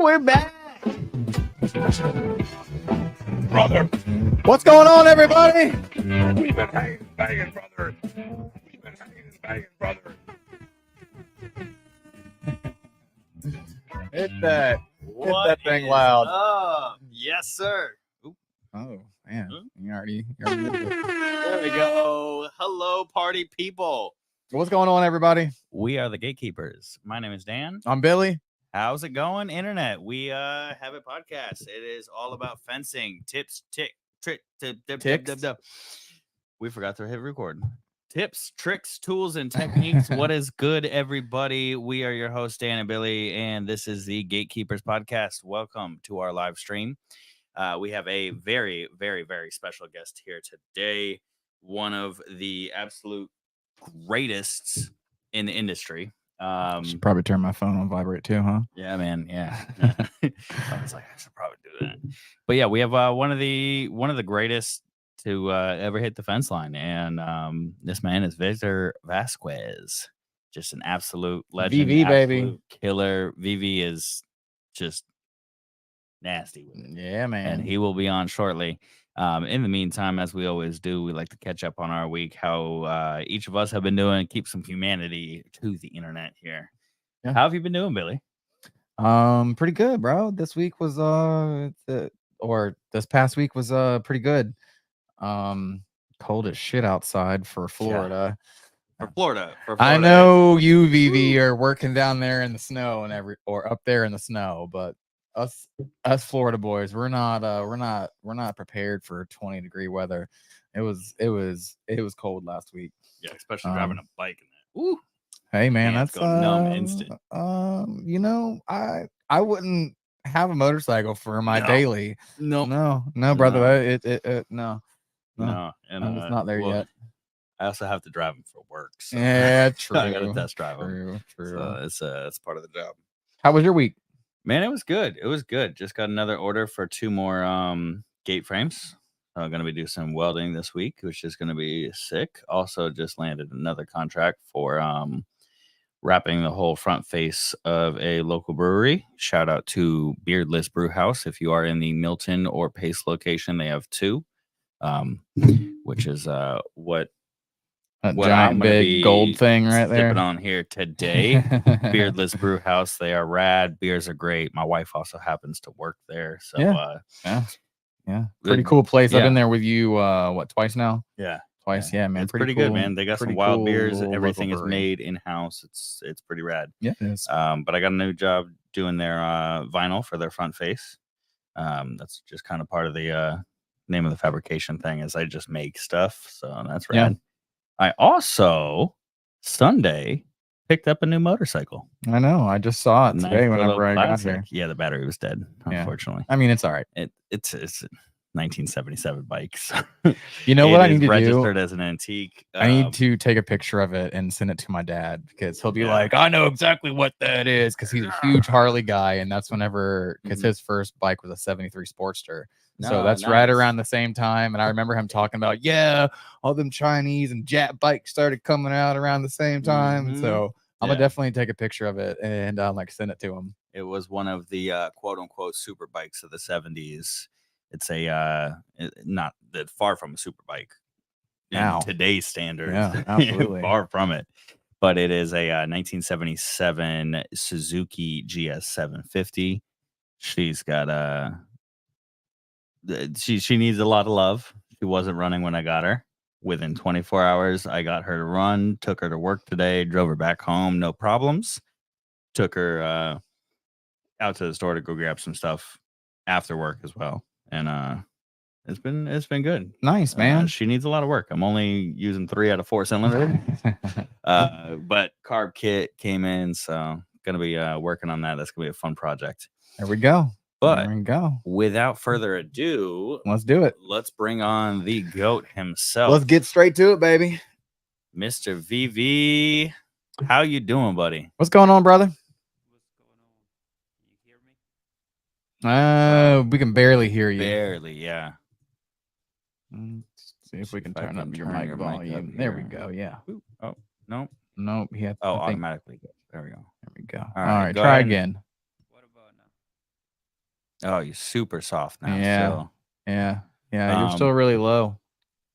We're back. Brother, What's going on, everybody? we've been hanging and banging, brother. We've been hanging and banging, brother. Hit that What thing is loud. up? Yes, sir. Oop, Oh, man. Hmm? You already moved it. there we go. Hello, party people. What's going on, everybody? We are the Gatekeepers. My name is Dan. I'm Billy. How's it going, internet? We have a podcast. It is all about fencing, tips, Ticks? We forgot to hit record. Tips, tricks, tools, and techniques. What is good, everybody? We are your hosts, Dan and Billy, and this is the Gatekeepers podcast. Welcome to our live stream. We have a very, very, very special guest here today. One of the absolute greatest in the industry. Should probably turn my phone on vibrate too, huh? Yeah, man. Yeah. I was like, I should probably do that. But yeah, we have one of the greatest to ever hit the fence line, and this man is Victor Vazquez. Just an absolute legend, VV, baby. absolute killer. VV is just nasty with it. Yeah, man. And he will be on shortly. In the meantime, as we always do, we like to catch up on our week, how each of us have been doing, keep some humanity to the internet here. Yeah. How have you been doing, Billy? Pretty good, bro. This week was this past week was pretty good. Cold as shit outside for Florida. For Florida. I know you, VV, are working down there in the snow or up there in the snow, but us Florida boys, we're not prepared for 20-degree weather. It was cold last week. Yeah, especially driving a bike in that. Ooh. Hey man, Hands that's go numb instant. You know, I wouldn't have a motorcycle for my daily. No, brother. No. And I'm just not there yet. I also have to drive them for work. So Yeah, true. I got to test drive them. True. So it's part of the job. How was your week? Man, it was good. It was good. Just got another order for 2 more gate frames. I'm going to be doing some welding this week, which is going to be sick. Also, just landed another contract for wrapping the whole front face of a local brewery. Shout out to Beardless Brew House. If you are in the Milton or Pace location, they have 2, which is what giant big gold thing right there. Sipping on here today. Beardless Brew House. They are rad. Beers are great. My wife also happens to work there. So yeah. Pretty cool place. Yeah. I've been there with you twice now? Yeah. Twice, yeah, man. It's pretty good, man. They got some wild beers. Everything is brewery. made in-house. It's pretty rad. Yeah, it is. But I got a new job doing their vinyl for their front face. That's just kind of part of the name of the fabrication thing is I just make stuff. So that's rad. Yeah. I also Sunday picked up a new motorcycle. I know. I just saw it today whenever I got here. Yeah, the battery was dead, unfortunately. I mean, it's all right. It's a 1977 bike. So you know what I need to do? Registered as an antique. I need to take a picture of it and send it to my dad because he'll be like, I know exactly what that is because he's a huge Harley guy. And that's because his first bike was a 73 Sportster. So that's right around the same time. And I remember him talking about, all them Chinese and Jap bikes started coming out around the same time. So I'm going to definitely take a picture of it and send it to him. It was one of the quote unquote super bikes of the 70s. It's a not that far from a super bike in today's standards. Yeah, absolutely. Far from it. But it is a 1977 Suzuki GS 750. She's got she needs a lot of love. She wasn't running when I got her. Within 24 hours, I got her to run, took her to work today, drove her back home, no problems. Took her out to the store to go grab some stuff after work as well. And it's been good. Nice, man. She needs a lot of work. I'm only using 3 out of 4 cylinders. But carb kit came in, so gonna be working on that. That's gonna be a fun project. There we go. But without further ado, let's do it. Let's bring on the GOAT himself. Let's get straight to it, baby. Mr. VV. How you doing, buddy? What's going on, brother? You hear me? We can barely hear you. Barely, yeah. Let's see if we can turn up your mic volume. There we go. Yeah. Ooh. Oh, no. Nope. Automatically. There we go. There we go. All right. go Try ahead. again. What about now? Oh, you're super soft now. Yeah. Still. Yeah. You're still really low.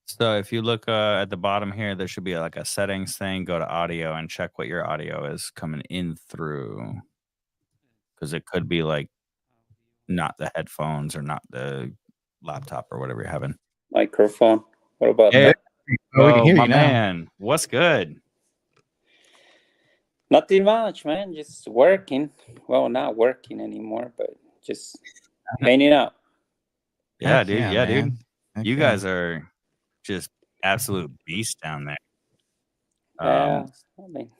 So if you look at the bottom here, there should be like a settings thing. Go to audio and check what your audio is coming in through, because it could be like not the headphones or not the laptop or whatever you're having. Microphone. What about Hey, that? Oh, we can hear my you now. man, what's good? Nothing much, man. Just working. Well, not working anymore, but just hanging out. Yeah, Heck dude. yeah, Yeah, man. dude. Heck You yeah. guys are just absolute beasts down there. Yeah, I mean,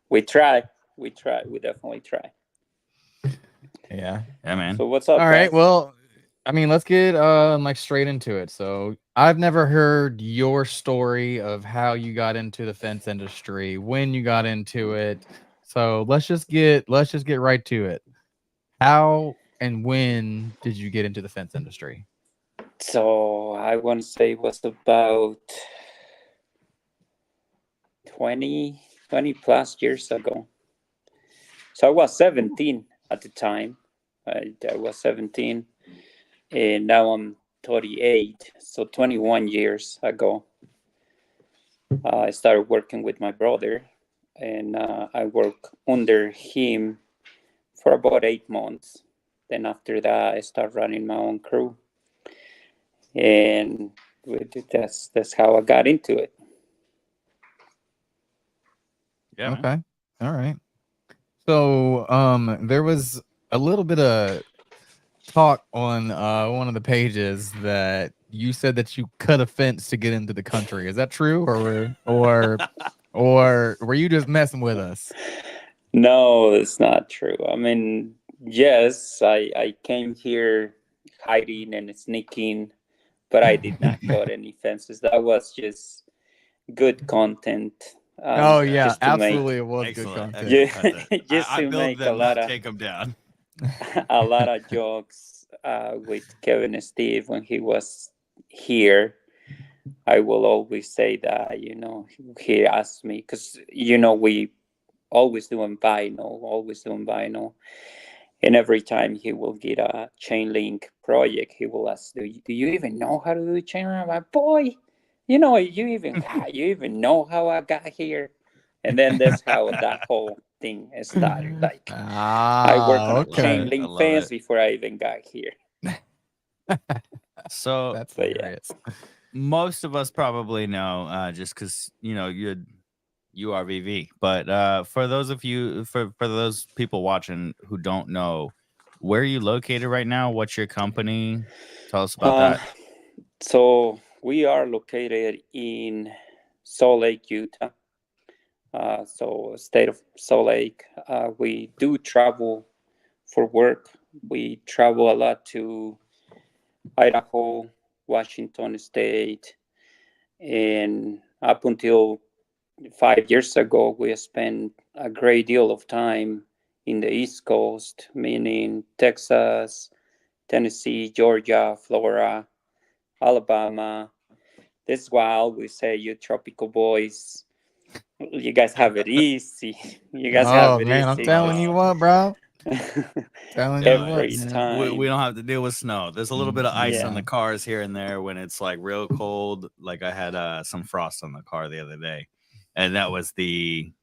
we try. We try. We definitely try. Yeah. Yeah, man. So what's up, All right. guys? Well, I mean, let's get like straight into it. So I've never heard your story of how you got into the fence industry, when you got into it. So let's just get right to it. How and when did you get into the fence industry? So I want to say it was about 20 plus years ago. So I was 17 at the time. I was 17, and now I'm 38. So 21 years ago, I started working with my brother, and I worked under him for about 8 months. Then after that, I started running my own crew, and that's how I got into it. Yeah, man. Okay. All right. So there was a little bit of talk on one of the pages that you said that you cut a fence to get into the country. Is that true, or were you just messing with us? No, it's not true. I mean, yes, I came here hiding and sneaking, but I did not cut any fences. That was just good content. Oh yeah, just to absolutely, make, it was Excellent. good yeah, content. just I to build make a them, lot not of take them down. a lot of jokes with Kevin and Steve when he was here. I will always say that, he asked me because we always doing vinyl. And every time he will get a chain link project, he will ask, "Do you even know how to do chain link?" I'm like, "Boy, you even know how I got here?" And then that's how that whole thing started. Like, I work on a Okay. chain I link love fence it. before I even got here. So That's But yeah. hilarious. most of us probably know, just because you are VV. But for those of you, for those people watching who don't know, where are you located right now? What's your company? Tell us about Uh, that. so we are located in Salt Lake, Utah. So state of Salt Lake. We do travel for work. We travel a lot to Idaho, Washington State, and up until 5 years ago, we spent a great deal of time in the East Coast, meaning Texas, Tennessee, Georgia, Florida, Alabama. This is why I always say, you tropical boys, you guys have it easy. You guys have Oh it man, I'm easy telling you what, bro. Telling you Yeah, what, every it's man. we time. don't have to deal with snow. There's a little bit of ice on the Yeah. cars here and there when it's like real cold. Like I had some frost on the car the other day, and that was the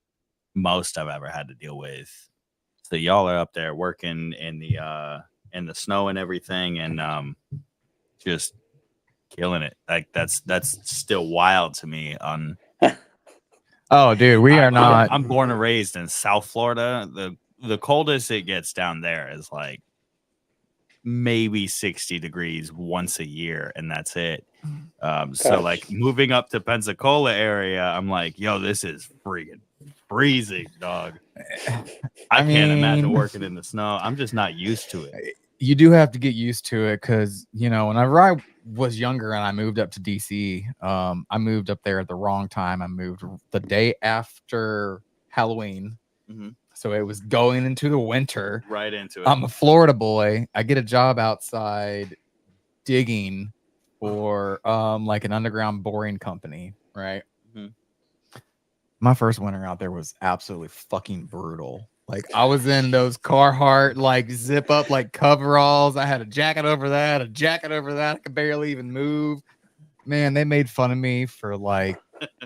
most I've ever had to deal with. So y'all are up there working in the snow and everything, and just killing it. Like that's still wild to me. Oh, dude, we are not. I'm born and raised in South Florida. The coldest it gets down there is like maybe 60 degrees once a year, and that's it. So Gosh. like moving up to Pensacola area, I'm like, yo, this is freaking freezing, dog. I can't imagine mean, working in the snow. I'm just not used to it. you do have to get used to it because whenever I was younger and I moved up to DC, I moved up there at the wrong time. I moved the day after Halloween, so it was going into the winter. Right into it. I'm a Florida boy. I get a job outside digging for like an underground boring company, right? My first winter out there was absolutely fucking brutal. Like I was in those Carhartt like zip up like coveralls. I had a jacket over that, a jacket over that. I could barely even move. Man, they made fun of me for like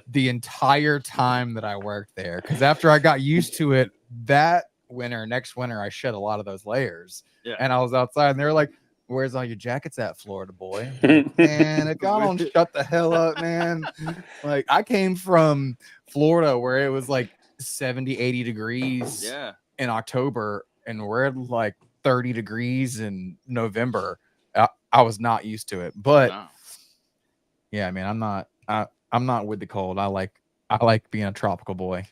the entire time that I worked there. Because after I got used to it, next winter, I shed a lot of those layers. Yeah. And I was outside, and they were like, "Where's all your jackets at, Florida boy?" Like, man, if y'all don't shut the hell up, man. Like I came from Florida where it was like 70, 80 degrees Yeah. in October, and we're at like 30 degrees in November. I was not used to it, but No. yeah, I mean, I'm not with the cold. I like being a tropical boy.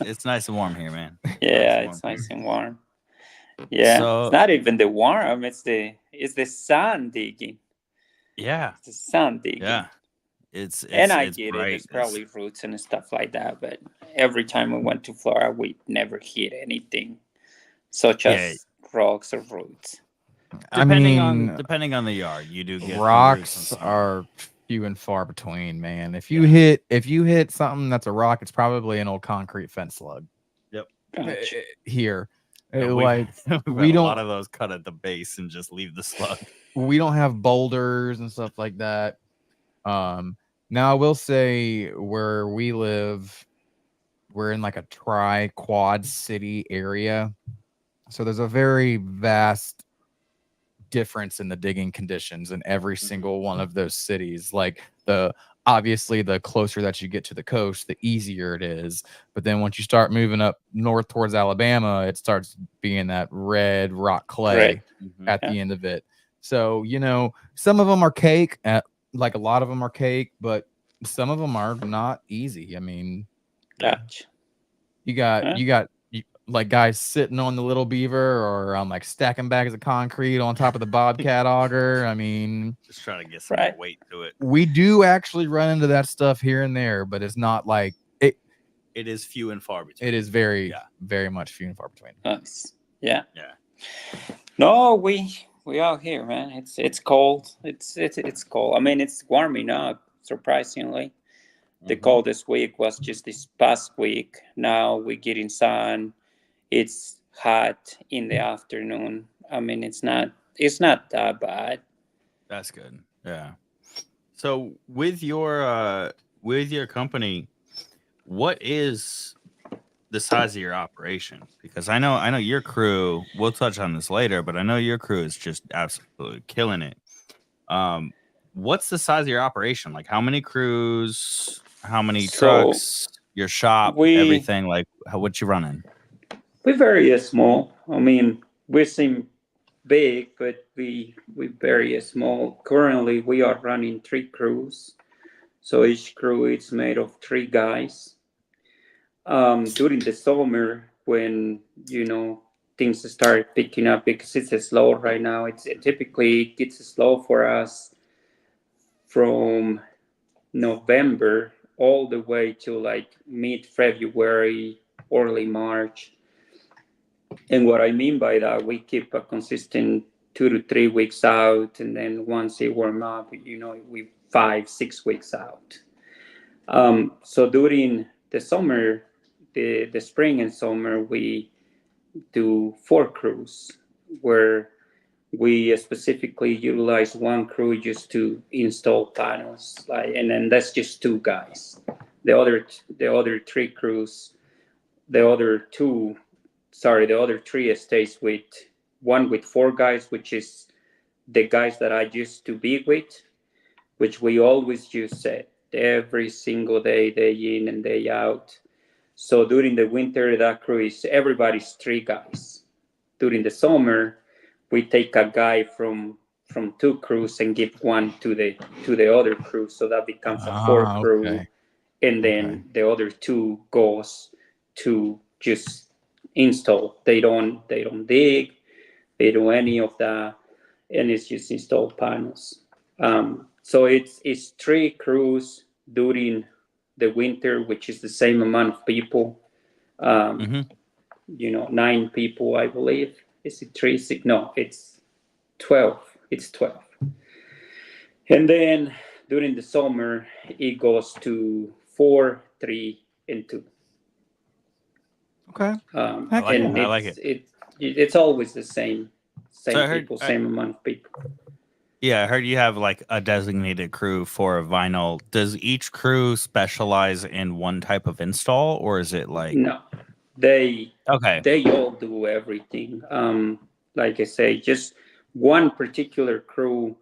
It's nice and warm here, man. Yeah, Nice it's nice and warm. Yeah, So it's not even the warm. It's the sun digging. yeah, It's the sun digging. yeah. It's And I it's get it. bright. There's probably roots and stuff like that. But every time we went to Florida, we never hit anything such as rocks or roots. Depending I on the yard, you do get rocks are few and far between, man. If you hit something that's a rock, it's probably an old concrete fence slug. Yep. Gotcha. Here, Like we a don't lot of those cut at the base and just leave the slug. we don't have boulders and stuff like that. Now I will say where we live, we're in like a quad city area, so there's a very vast difference in the digging conditions in every single one of those cities. Like obviously the closer that you get to the coast, the easier it is. But then once you start moving up north towards Alabama, it starts being that red rock clay at the end of it. So, some of them are cake, like a lot of them are cake, but some of them are not easy. I mean, Gotcha. you got like guys sitting on the Little Beaver or like stacking bags of concrete on top of the Bobcat auger. I mean, just trying to get some more weight to it. We do actually run into that stuff here and there, but it's not like it. It is few and far between. It is very much few and far between. Nice. Yeah. Yeah. No, we out here, man. It's cold. It's cold. I mean, it's warming up surprisingly. The coldest week was just this past week. Now we're getting sun. It's hot in the afternoon. I mean, it's not that bad. That's good. Yeah. So with your company, what is the size of your operation? Because I know your crew, we'll touch on this later, but I know your crew is just absolutely killing it. What's the size of your operation? Like how many crews, how many trucks, your shop, everything, like what you running? We're very small. I mean, we seem big, but we very small. Currently, we are running 3 crews. So each crew is made of 3 guys. During the summer, when things start picking up because it's slow right now, it typically gets slow for us from November all the way to like mid-February, early March. And what I mean by that, we keep a consistent 2 to 3 weeks out, and then once it warm up, we 5-6 weeks out. So during the summer, the spring and summer, we do 4 crews where we specifically utilize 1 crew just to install panels, and then that's just 2 guys. The other 3 crews, the other 3 stays with 1 with 4 guys, which is the guys that I used to be with, which we always use every single day in and day out. So during the winter, that crew is everybody's 3 guys. During the summer, we take a guy from 2 crews and give 1 to the other crew, so that becomes a 4 crew, and then the other 2 goes to just install. They don't dig, they do any of that, and it's just install panels. So it's 3 crews during the winter, which is the same amount of people. 9 people, I believe. Is it 3, 6? No, it's 12. It's 12. And then during the summer, it goes to 4, 3, and 2. Okay. I like And it. I like it. it's always the same So I heard, people, same amount of people. yeah, I heard you have like a designated crew for a vinyl. Does each crew specialize in one type of install, or is it like No, they okay? all do everything. Like I say, just one particular crew,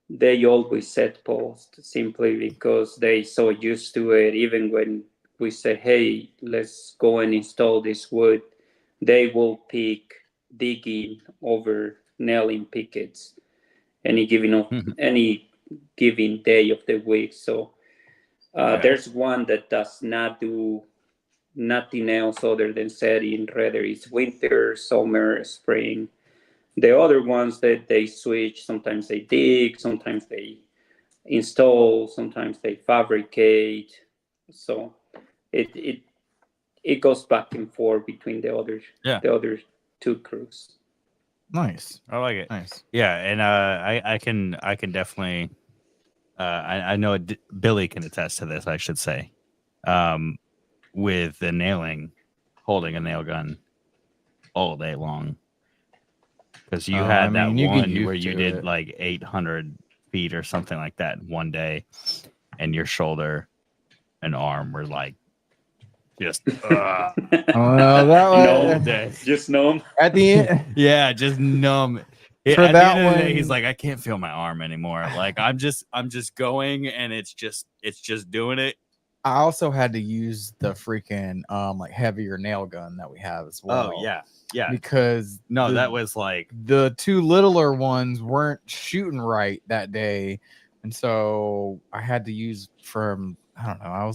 they always set post simply because they so used to it. Even when we say, "Hey, let's go and install this wood," they will pick digging over nailing pickets any any given day of the week. So Okay. there's one that does not do nothing else other than setting, whether it's winter, summer, spring. The other ones that they switch, sometimes they dig, sometimes they install, sometimes they fabricate. So it it it goes back and forth between Yeah, the other two crews. Nice. I like it. Nice. Yeah, and I can definitely I know Billy can attest to this. I should say, with the nailing, holding a nail gun all day long. Because you I had that mean, you get one where used you to did it. like 800 feet or something like that one day, and your shoulder and arm were like just Well, that all was day. Just know. at the end. Yeah, just numb. For At the that end of the day, he's one- like, I can't feel my arm anymore. Like I'm just going, and it's just doing it. I also had to use the freaking like heavier nail gun that we have as well. Oh yeah, yeah. Because No, that was like the two littler ones weren't shooting right that day, and so I had to use from I don't know.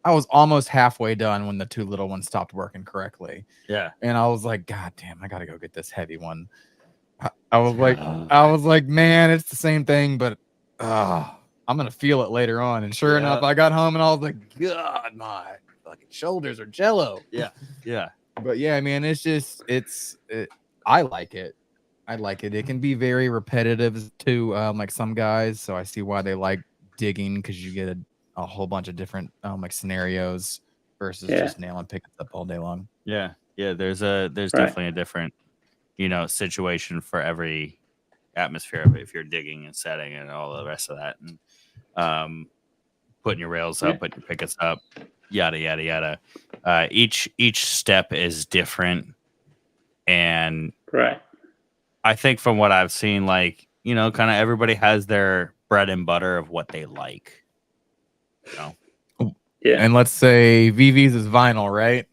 I was almost halfway done when the two little ones stopped working correctly, yeah. and I was like, God damn, I gotta go get this heavy one. I was like, man, it's the same thing, but I'm gonna feel it later on. And sure enough, I got home and I was like, God, my fucking shoulders are jello. Yeah, yeah. But yeah, man, it's just I like it. I like it. It can be very repetitive to like some guys, so I see why they like digging because you get a whole bunch of different like scenarios versus Yeah. just nailing pickups up all day long. Yeah, yeah. There's definitely a different, situation for every atmosphere of it if you're digging and setting and all the rest of that, and putting your rails up, putting your pickets up, yada yada yada. Each step is different, and Right. I think from what I've seen, like kind of everybody has their bread and butter of what they like. Yeah. And let's say VV's is vinyl, right?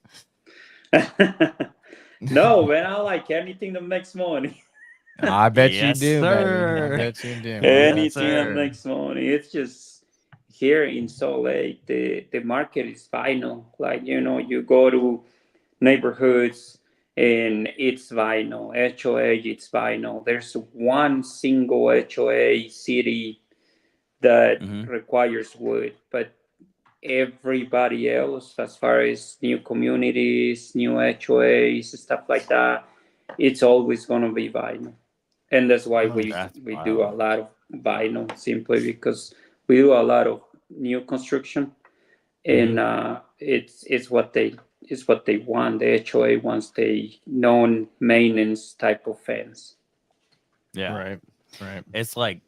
No, man, I like anything that makes money. I bet you Yes, do, baby. sir. I bet you do. Anything that sir. makes money. It's just here in Salt Lake, the market is vinyl. Like, you go to neighborhoods and it's vinyl. HOA, it's vinyl. There's one single HOA city that requires wood, but everybody else, as far as new communities, new HOAs, stuff like that, it's always going to be vinyl. And that's why we do a lot of vinyl, simply because we do a lot of new construction, and it's what they want. The HOA wants the known maintenance type of fence. Yeah, right. It's like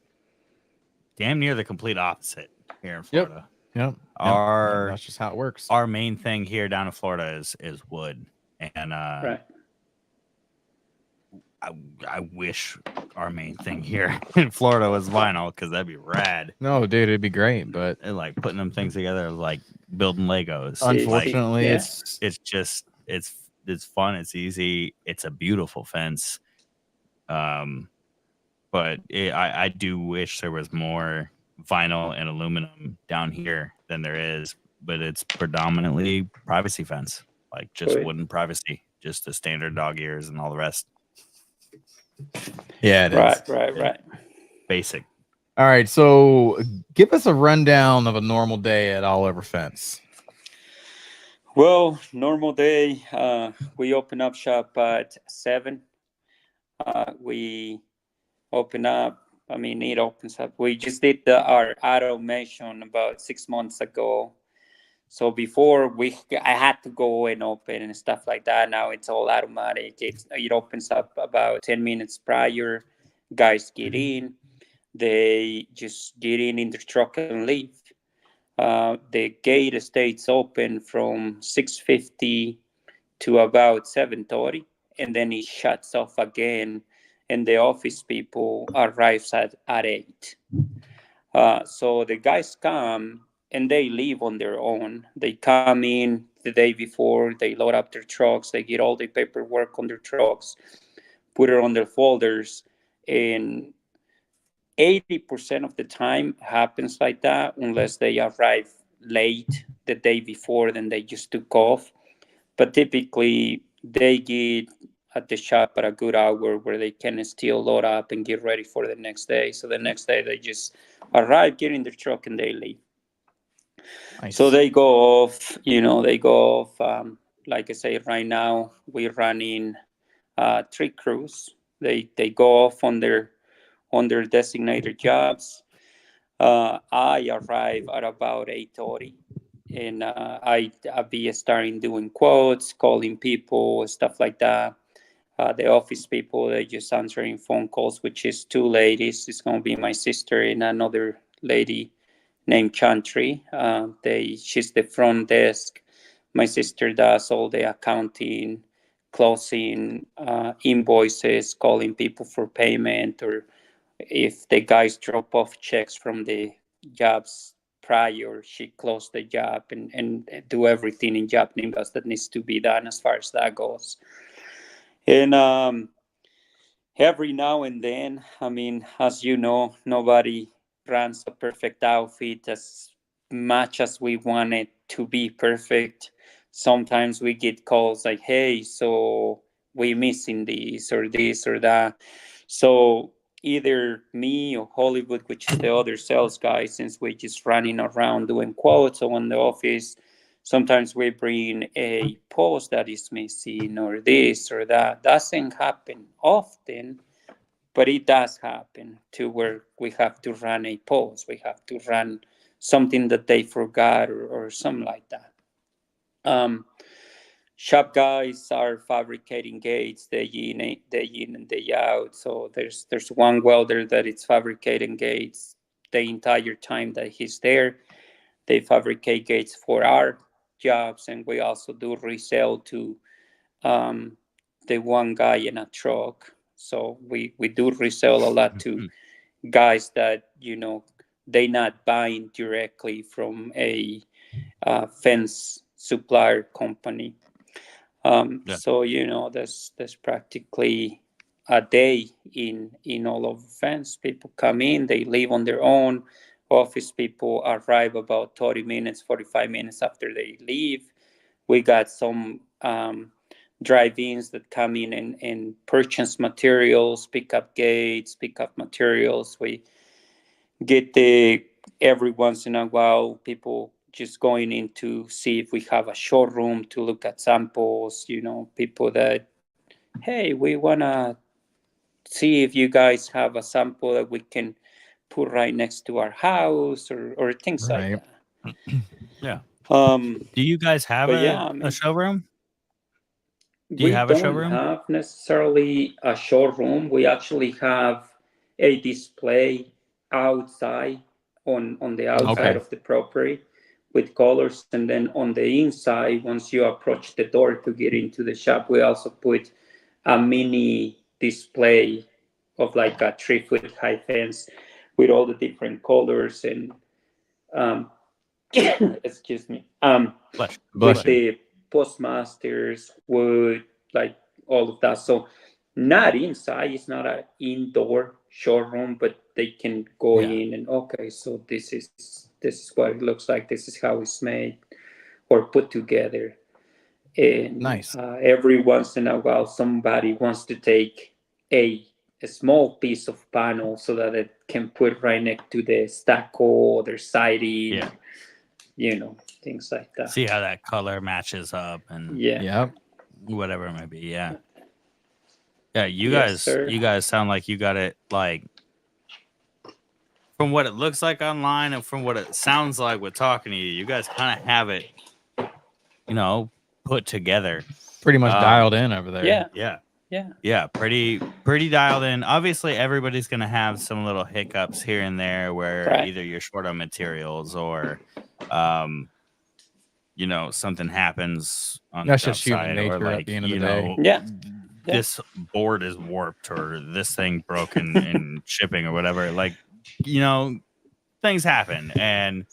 damn near the complete opposite here in Florida. Yep. That's just how it works. Our main thing here down in Florida is wood, and Right. I wish our main thing here in Florida was vinyl because that'd be rad. No, dude, it'd be great, but And like putting them things together, like building Legos. unfortunately, like, it's fun. It's easy. It's a beautiful fence. But I do wish there was more vinyl and aluminum down here than there is. But it's predominantly privacy fence, like just wooden privacy, just the standard dog ears and all the rest. Yeah, it is. Right. Basic. All right, so give us a rundown of a normal day at All Over Fence. Well, normal day, we open up shop at 7. We open up. I mean, it opens up. We just did our automation about 6 months ago. So before I had to go and open and stuff like that. Now it's all automatic. It opens up about 10 minutes prior. Guys get in. They just get in the truck and leave. The gate stays open from 6:50 to about 7:30, and then it shuts off again, and the office people arrives at 8. So the guys come and they leave on their own. They come in the day before, they load up their trucks, they get all the paperwork on their trucks, put it on their folders, and 80% of the time happens like that, unless they arrive late the day before, then they just took off. But typically, they get at the shop at a good hour where they can still load up and get ready for the next day. So the next day, they just arrive, get in their truck, and they leave. Nice. So they go off, they go off. Like I say, right now, we're running 3 crews. They go off on their designated jobs. I arrive at about 8:30, and I'll be starting doing quotes, calling people, stuff like that. The office people, they just answering phone calls, which is 2 ladies. It's going to be my sister and another lady named Chantry. She's the front desk. My sister does all the accounting, closing, invoices, calling people for payment, or if the guys drop off checks from the jobs prior, she close the job and do everything in job nimbus that needs to be done as far as that goes. And every now and then, I mean, as you know, nobody runs a perfect outfit as much as we want it to be perfect. Sometimes we get calls like, hey, so we missing this or that. So either me or Hollywood, which is the other sales guy, since we're just running around doing quotes on the office, sometimes we bring a post that is missing or this or that. Doesn't happen often, but it does happen to where we have to run a post. We have to run something that they forgot or something like that. Shop guys are fabricating gates day in and day out. So there's one welder that is fabricating gates the entire time that he's there. They fabricate gates for our jobs, and we also do resell to the one guy in a truck. So we do resell a lot to guys that they not buying directly from a fence supplier company. So there's practically a day in all of fence. People come in, they leave on their own. Office people arrive about 30 minutes, 45 minutes after they leave. We got some drive-ins that come in and purchase materials, pick up gates, pick up materials. We get every once in a while people just going in to see if we have a showroom to look at samples. People that, hey, we want to see if you guys have a sample that we can put right next to our house or things like Right. that. Yeah. Do you guys have a showroom? Do you have a showroom? We don't have necessarily a showroom. We actually have a display outside on the outside of the property with colors, and then on the inside, once you approach the door to get into the shop, we also put a mini display of like a 3-foot high fence with all the different colors and excuse me, with the postmasters, wood, like all of that. So not inside, it's not an indoor showroom, but they can go in and okay, so this is what it looks like, this is how it's made or put together. And Nice. Every once in a while somebody wants to take a small piece of panel so that it can put right next to the stucco or their siding, things like that. See how that color matches up and whatever it might be. Yeah. You guys sound like you got it like from what it looks like online and from what it sounds like with talking to you, you guys kind of have it, put together. Pretty much dialed in over there. Yeah, pretty dialed in. Obviously, everybody's gonna have some little hiccups here and there where either you're short on materials or, something happens on That's the just job human site, or nature at like, the end of the day. this board is warped or this thing broken in shipping or whatever. Like, things happen, and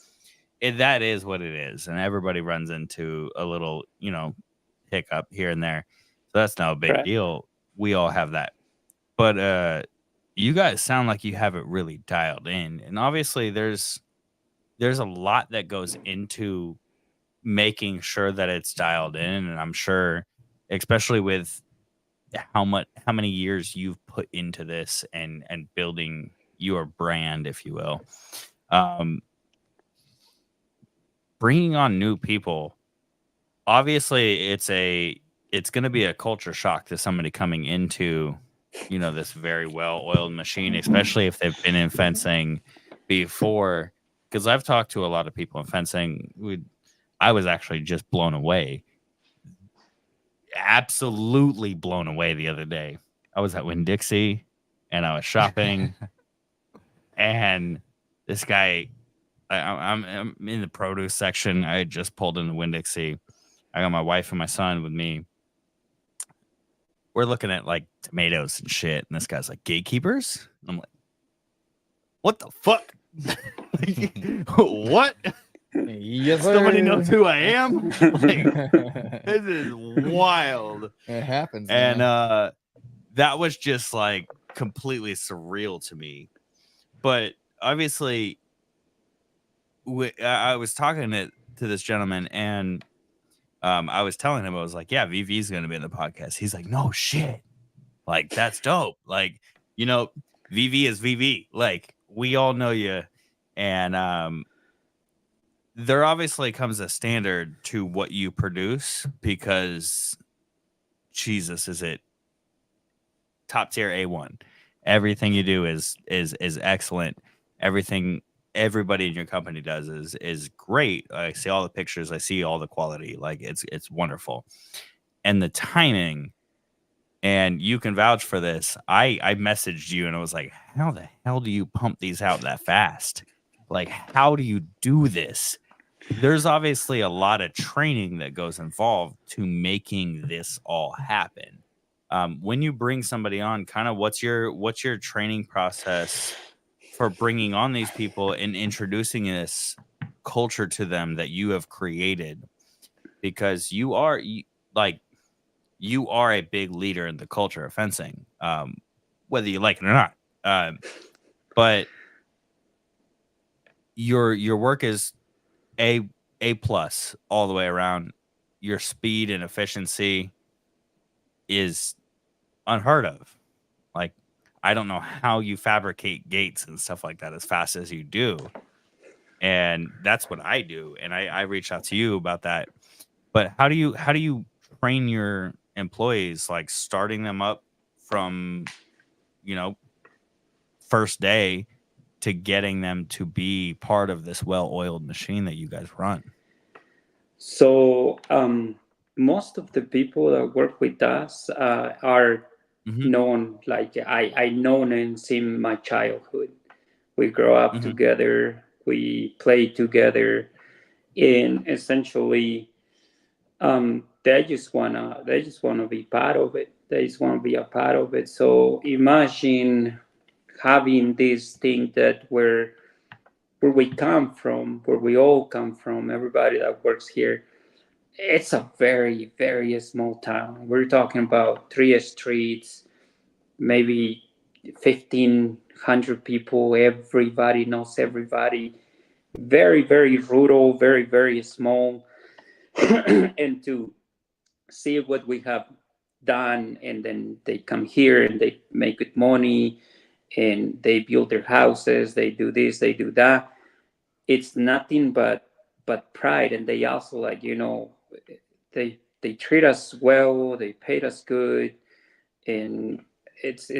that is what it is, and everybody runs into a little, hiccup here and there. So that's no big deal. We all have that. But you guys sound like you have it really dialed in. And obviously there's a lot that goes into making sure that it's dialed in. And I'm sure, especially with how many years you've put into this and building your brand, if you will, bringing on new people, obviously it's going to be a culture shock to somebody coming into, this very well-oiled machine, especially if they've been in fencing before. Because I've talked to a lot of people in fencing. I was actually just blown away. Absolutely blown away the other day. I was at Winn-Dixie and I was shopping and this guy, I'm in the produce section. I had just pulled into Winn-Dixie. I got my wife and my son with me. We're looking at like tomatoes and shit. And this guy's like, gatekeepers? I'm like, what the fuck? What? Yes, Nobody knows who I am? Like, this is wild. It happens. And that was just like completely surreal to me. But obviously, I was talking to this gentleman, and I was telling him, I was like, yeah, VV's going to be in the podcast. He's like, no shit. Like, that's dope. Like, VV is VV. Like, we all know you. And there obviously comes a standard to what you produce, because Jesus, is it top tier A1? Everything you do is excellent. Everything everybody in your company does is great. I see all the pictures, I see all the quality. Like, it's wonderful. And the timing, and you can vouch for this. I messaged you and I was like, how the hell do you pump these out that fast? Like, how do you do this? There's obviously a lot of training that goes involved to making this all happen. When you bring somebody on, kind of what's your training process for bringing on these people and introducing this culture to them that you have created? Because you are a big leader in the culture of fencing, whether you like it or not. But your work is a plus all the way around. Your speed and efficiency is unheard of. Like, I don't know how you fabricate gates and stuff like that as fast as you do. And that's what I do. And I reached out to you about that. But how do you train your employees, like starting them up from, first day to getting them to be part of this well-oiled machine that you guys run? So most of the people that work with us are known, like I know them since my childhood. We grow up together, we play together, and essentially they just wanna be part of it. They just wanna be a part of it. So imagine having this thing that where we come from, where we all come from, everybody that works here. It's a very, very small town. We're talking about 3 streets, maybe 1,500 people. Everybody knows everybody. Very, very rural, very, very small. And to see what we have done, and then they come here and they make good money and they build their houses, they do this, they do that. It's nothing but pride. And they also, like, they treat us well, they paid us good, and it's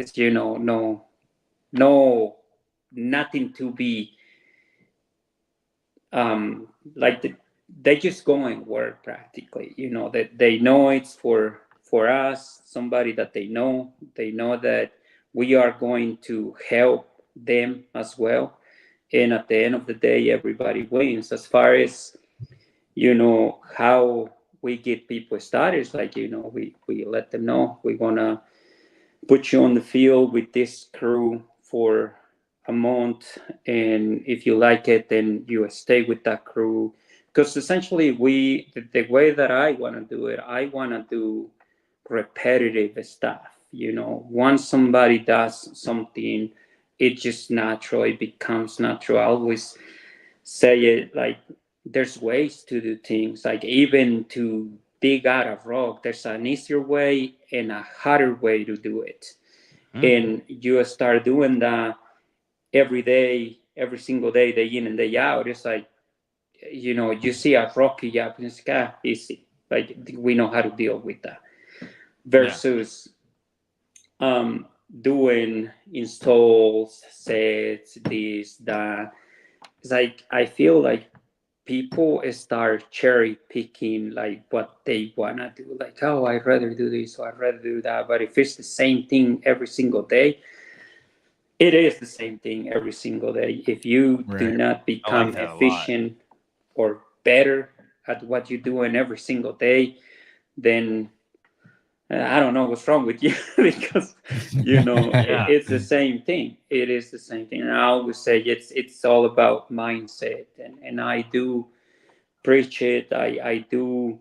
no nothing to be like they just go and work practically. That they know it's for us, somebody that they know that we are going to help them as well, and at the end of the day everybody wins. As far as how we get people started, it's like we let them know we're gonna put you on the field with this crew for a month, and if you like it then you stay with that crew, because essentially the way that I want to do it, I want to do repetitive stuff. Once somebody does something, it just naturally becomes natural. I always say it like there's ways to do things, like even to dig out a rock, there's an easier way and a harder way to do it. And you start doing that every day, every single day, day in and day out. It's like, you see a rocky job and it's like, easy, like we know how to deal with that, versus doing installs, sets, this, that. It's like I feel like people start cherry picking like what they wanna do. Like, oh, I'd rather do this or I'd rather do that. But if it's the same thing every single day, it is the same thing every single day. If you do not become efficient or better at what you're doing every single day, then I don't know what's wrong with you because it's the same thing. It is the same thing. And I always say it's all about mindset, and I do preach it. I do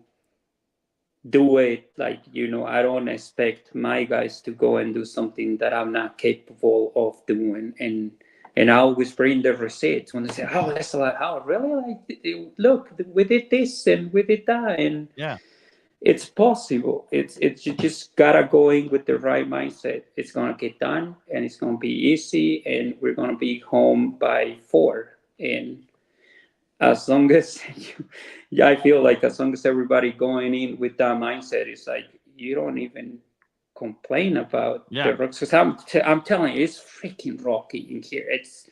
it, like I don't expect my guys to go and do something that I'm not capable of doing, and I always bring the receipts when they say, oh, that's a lot. Oh, really? Like, look, we did this and we did that, and it's possible. It's you just gotta go in with the right mindset. It's gonna get done, and it's gonna be easy, and we're gonna be home by 4. And as long as I feel like as long as everybody going in with that mindset, it's like you don't even complain about the rocks. Because I'm telling you, it's freaking rocky in here. It's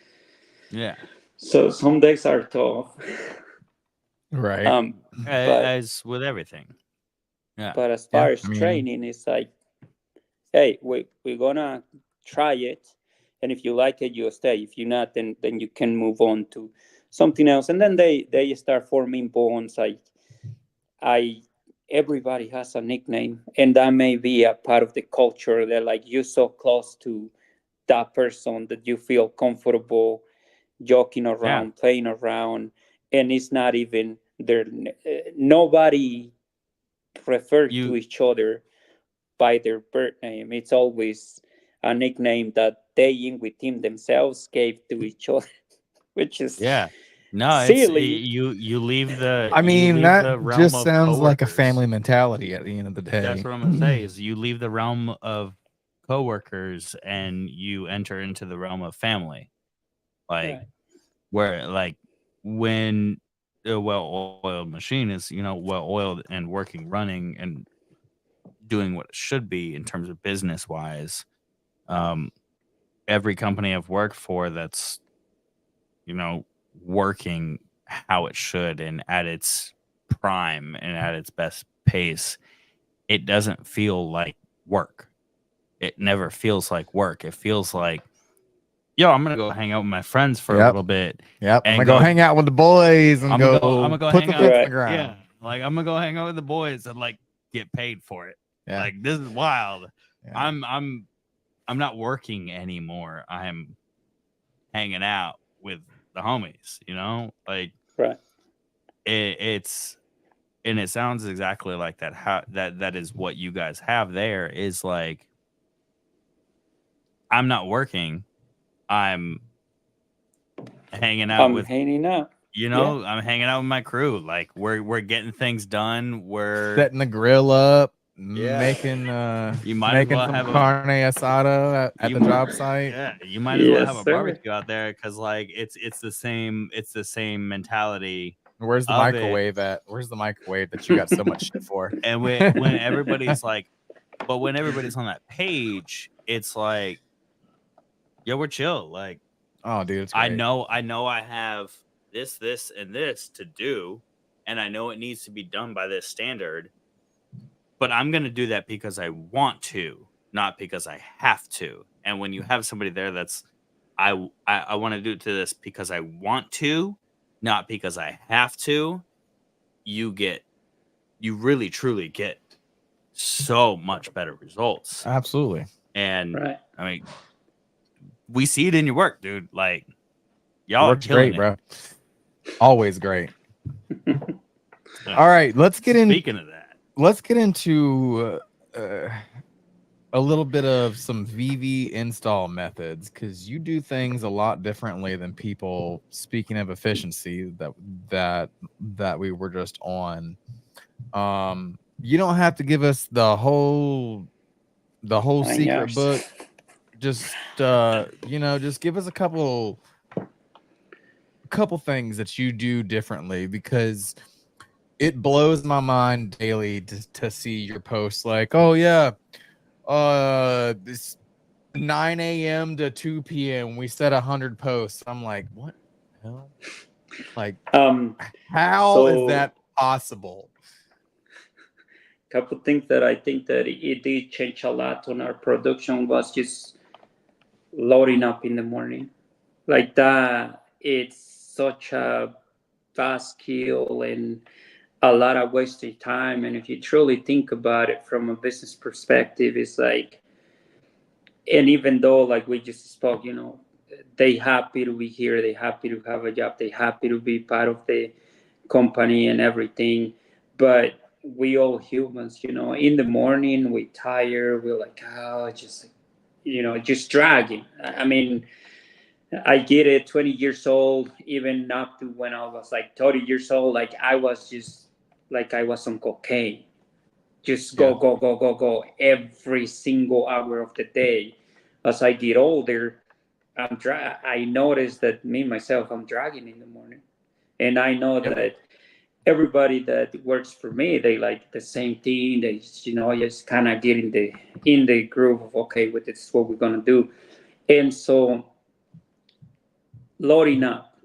so some days are tough. Right. As with everything. But as far as training, it's like, hey, we're gonna try it, and if you like it, you'll stay. If you're not, then you can move on to something else. And then they start forming bonds. Like everybody has a nickname, and that may be a part of the culture. That like you're so close to that person that you feel comfortable joking around, playing around, and it's not even there. Nobody refer to each other by their birth name. It's always a nickname that they in within themselves gave to each other, which is silly. It's you leave the. I mean, that just sounds coworkers. like a family mentality at the end of the day. That's what I'm gonna say. Is you leave the realm of coworkers and you enter into the realm of family, like where like when a well-oiled machine is well-oiled and working, running, and doing what it should be in terms of business wise. Every company I've worked for that's working how it should and at its prime and at its best pace, it doesn't feel like work. It never feels like work. It feels like, yo, I'm gonna go hang out with my friends for a little bit. I'm gonna go hang out with the boys and I'm gonna go put hang the out feet on the ground. Yeah, like I'm gonna go hang out with the boys and like get paid for it. Yeah. Like this is wild. Yeah. I'm not working anymore. I'm hanging out with the homies. Like it's and it sounds exactly like that. How that is what you guys have there is like. I'm not working. I'm hanging out I'm hanging out with my crew. Like we're getting things done. We're setting the grill up, making you might making as well some have carne asada at the job site. Yeah, you might as well have a barbecue out there because like it's the same mentality. Where's the microwave at? Where's the microwave that you got so much shit for? And when everybody's like, but when everybody's on that page, it's like, yo, we're chill. Like Oh, dude, it's I great. know I have this, and this to do, and I know it needs to be done by this standard, but I'm going to do that because I want to, not because I have to. And when you have somebody there that's, I want to do it to this because I want to, not because I have to, you really truly get so much better results. Absolutely. And Right. I mean, we see it in your work, dude. Like, Your y'all are work's killing great, it. bro. Always great. So, All right, let's get speaking of that, into a little bit of some VV install methods, because you do things a lot differently than people. Speaking of efficiency, that we were just on, you don't have to give us the whole Nine secret years. book. Just just give us a couple things that you do differently, because it blows my mind daily to see your posts like, oh yeah, this 9 a.m. to 2 p.m. we set 100 posts. I'm like, what the hell? Like, how is So that possible? couple things that I think that it did change a lot on our production was just loading up in the morning. Like that, it's such a fast skill and a lot of wasted time. And if you truly think about it from a business perspective, it's like, and even though like we just spoke, they happy to be here, they happy to have a job, they happy to be part of the company and everything, but we all humans, in the morning we tired, we're like, oh, just dragging. I mean, I get it, 20 years old, even up to when I was like 30 years old, like I was just like I was on cocaine. Just Yeah. go every single hour of the day. As I get older, I notice that me myself, I'm dragging in the morning. And I know yep. that everybody that works for me, they like the same thing. They just kind of get in the groove of, okay, with this is what we're gonna do. And so loading up,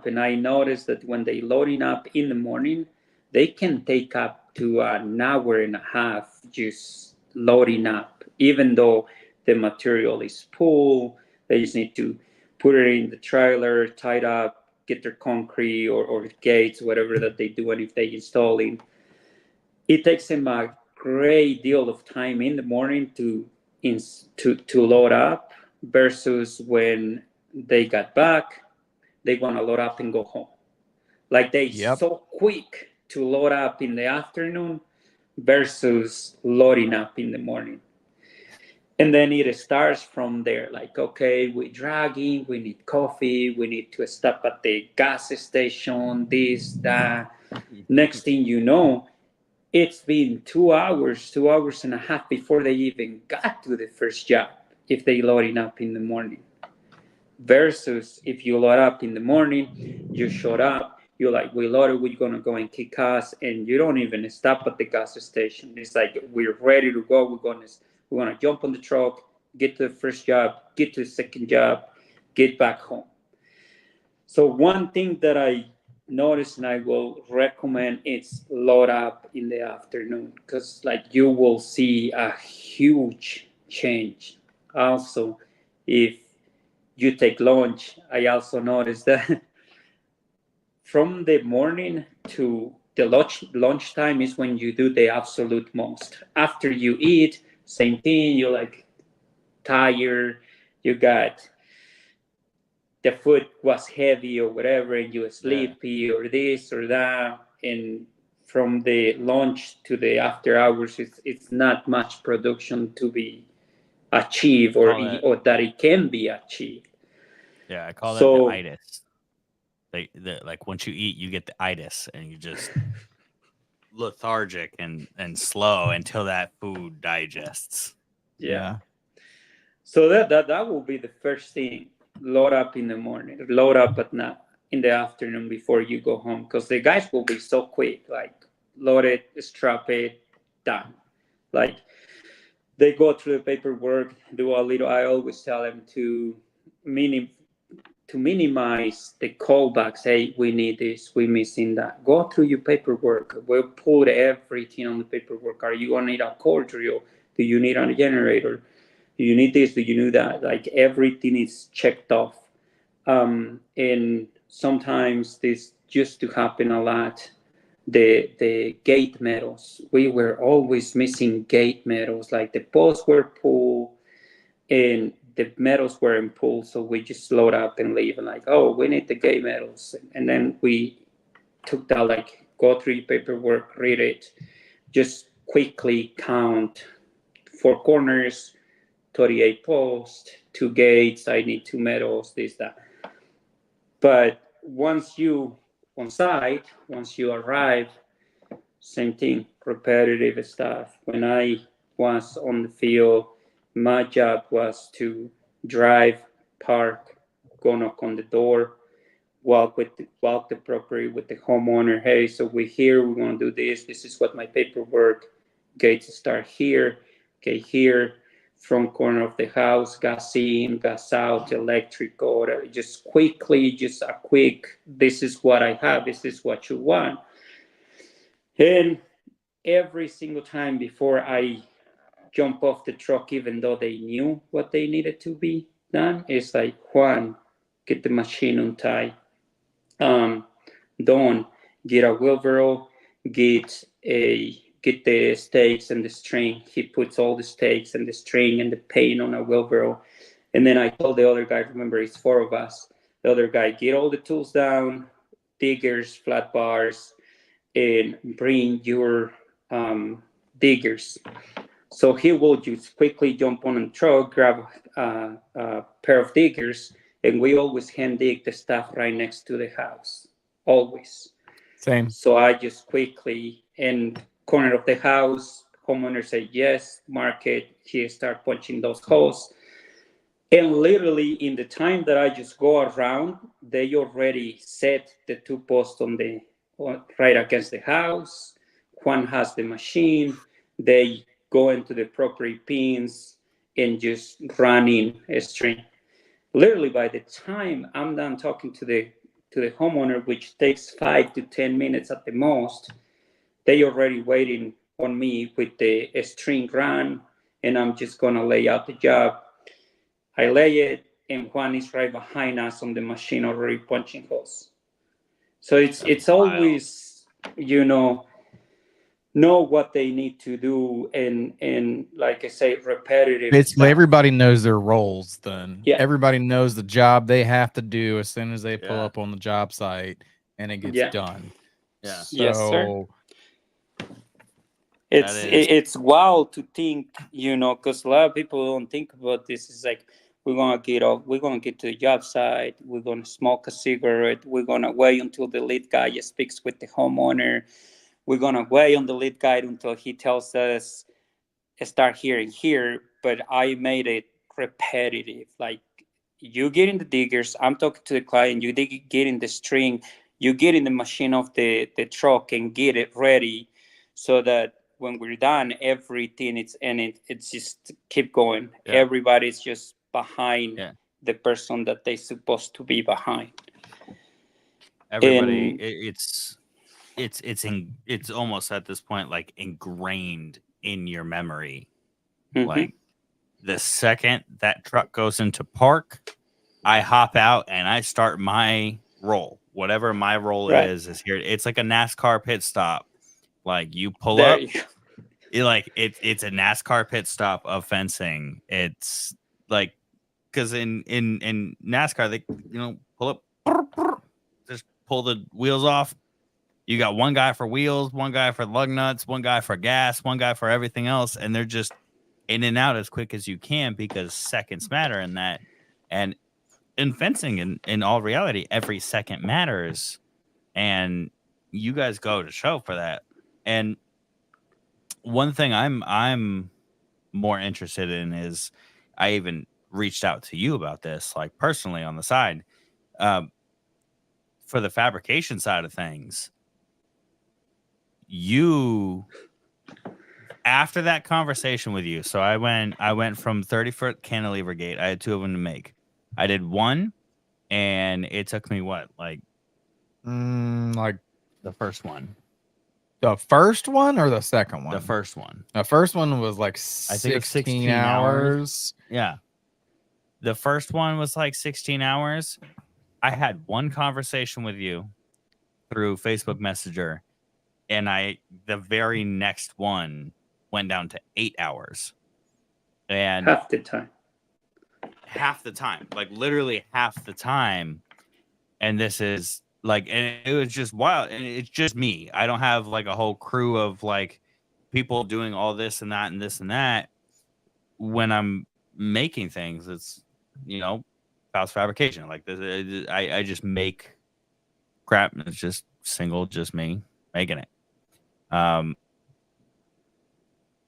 and I noticed that when they loading up in the morning, they can take up to an hour and a half just loading up, even though the material is full. They just need to put it in the trailer, tie it up, get their concrete or gates, whatever that they do, and if they install it takes them a great deal of time in the morning to load up versus when they got back, they want to load up and go home. Like they Yep. so quick to load up in the afternoon versus loading up in the morning. And then it starts from there. Like, okay, we're dragging, we need coffee, we need to stop at the gas station, this, that. Next thing you know, it's been 2 hours, 2 hours and a half before they even got to the first job if they loading up in the morning. Versus if you load up in the morning, you showed up, you're like, we loaded, we're gonna go and kick ass, and you don't even stop at the gas station. It's like we're ready to go. We're gonna jump on the truck, get to the first job, get to the second job, get back home. So one thing that I notice and I will recommend is load up in the afternoon, because like you will see a huge change. Also, if you take lunch, I also noticed that from the morning to the lunchtime is when you do the absolute most. After you eat, same thing, you're like tired, you got the food was heavy or whatever, and you were sleepy or this or that. And from the lunch to the after hours, it's not much production to be achieved or that it can be achieved. Yeah, I call that the So itis. Like once you eat, you get the itis, and you just lethargic and slow until that food digests. yeah. So that will be the first thing. Load up in the morning. Load up at night in the afternoon before you go home, because the guys will be so quick. Like load it, strap it, done. Like they go through the paperwork, do a little. I always tell them to meaning to minimize the callbacks. Hey, we need this, we missing that. Go through your paperwork. We'll put everything on the paperwork. Are you gonna need a cord drill? Do you need a generator? Do you need this? Do you need that? Like everything is checked off. And sometimes this used to happen a lot. The gate metals. We were always missing gate metals. Like the posts were pulled and the metals were in pulled, so we just load up and leave and like, oh, we need the gate metals. And then we took that, like, go through your paperwork, read it, just quickly count 4 corners, 38 posts, 2 gates, I need 2 metals, this, that. But once you on site, once you arrive, same thing, repetitive stuff. When I was on the field, my job was to drive, park, go knock on the door, walk the property with the homeowner. Hey, so we're here, we're gonna do this. This is what my paperwork. Gates start here. Okay, here, front corner of the house, gas in, gas out, electrical. Just quickly, just a quick. This is what I have. This is what you want. And every single time before I jump off the truck, even though they knew what they needed to be done, it's like, Juan, get the machine untied. Don, get a wheelbarrow, get the stakes and the string. He puts all the stakes and the string and the paint on a wheelbarrow. And then I told the other guy, remember, it's 4 of us. The other guy, get all the tools down, diggers, flat bars, and bring your diggers. So he will just quickly jump on a truck, grab a pair of diggers, and we always hand dig the stuff right next to the house, always. Same. So I just quickly, in corner of the house, homeowner say yes, mark it. He start punching those holes. And literally in the time that I just go around, they already set the 2 posts right against the house. Juan has the machine. They go into the property pins and just run in a string. Literally by the time I'm done talking to the homeowner, which takes 5 to 10 minutes at the most, they already waiting on me with the string run, and I'm just gonna lay out the job. I lay it, and Juan is right behind us on the machine already punching holes. So it's always, know what they need to do, and like I say, repetitive Basically, stuff. everybody knows their roles then. Yeah. Everybody knows the job they have to do as soon as they pull Yeah. up on the job site and it gets Yeah. done. Yeah. So Yes, sir. That is- It's wild to think, because a lot of people don't think about this. It's like, we're gonna get to the job site, we're gonna smoke a cigarette, we're gonna wait until the lead guy speaks with the homeowner, we're gonna wait on the lead guy until he tells us start here and here. But I made it repetitive. Like, you get in the diggers, I'm talking to the client, you get in the string, you get in the machine of the truck and get it ready, so that when we're done, everything it's just keep going. Yeah. Everybody's just behind Yeah. the person that they're supposed to be behind. Everybody, And it's almost at this point like ingrained in your memory. Mhm. Like the second that truck goes into park, I hop out and I start my roll. Whatever my roll Right. is here. It's like a NASCAR pit stop. Like you pull There up, you go. it's a NASCAR pit stop of fencing. It's like, because in NASCAR they pull up, just pull the wheels off. You got one guy for wheels, one guy for lug nuts, one guy for gas, one guy for everything else, and they're just in and out as quick as you can because seconds matter in that. And in fencing, in all reality, every second matters, and you guys go to show for that. And one thing I'm more interested in is, I even reached out to you about this, like personally on the side, for the fabrication side of things. You, after that conversation with you, so I went from 30-foot cantilever gate. I had 2 of them to make. I did one, and it took me like Like the first one. the first one or the second one? The first one. The first one was like I think it was 16 hours. Yeah. The first one was like 16 hours. I had one conversation with you through Facebook Messenger, and the very next one went down to 8 hours. And half the time. Like literally half the time. And this is like, and it was just wild. And it's just me. I don't have like a whole crew of like people doing all this and that and this and that. When I'm making things, it's, fast fabrication. Like this, I just make crap. And it's just just me making it.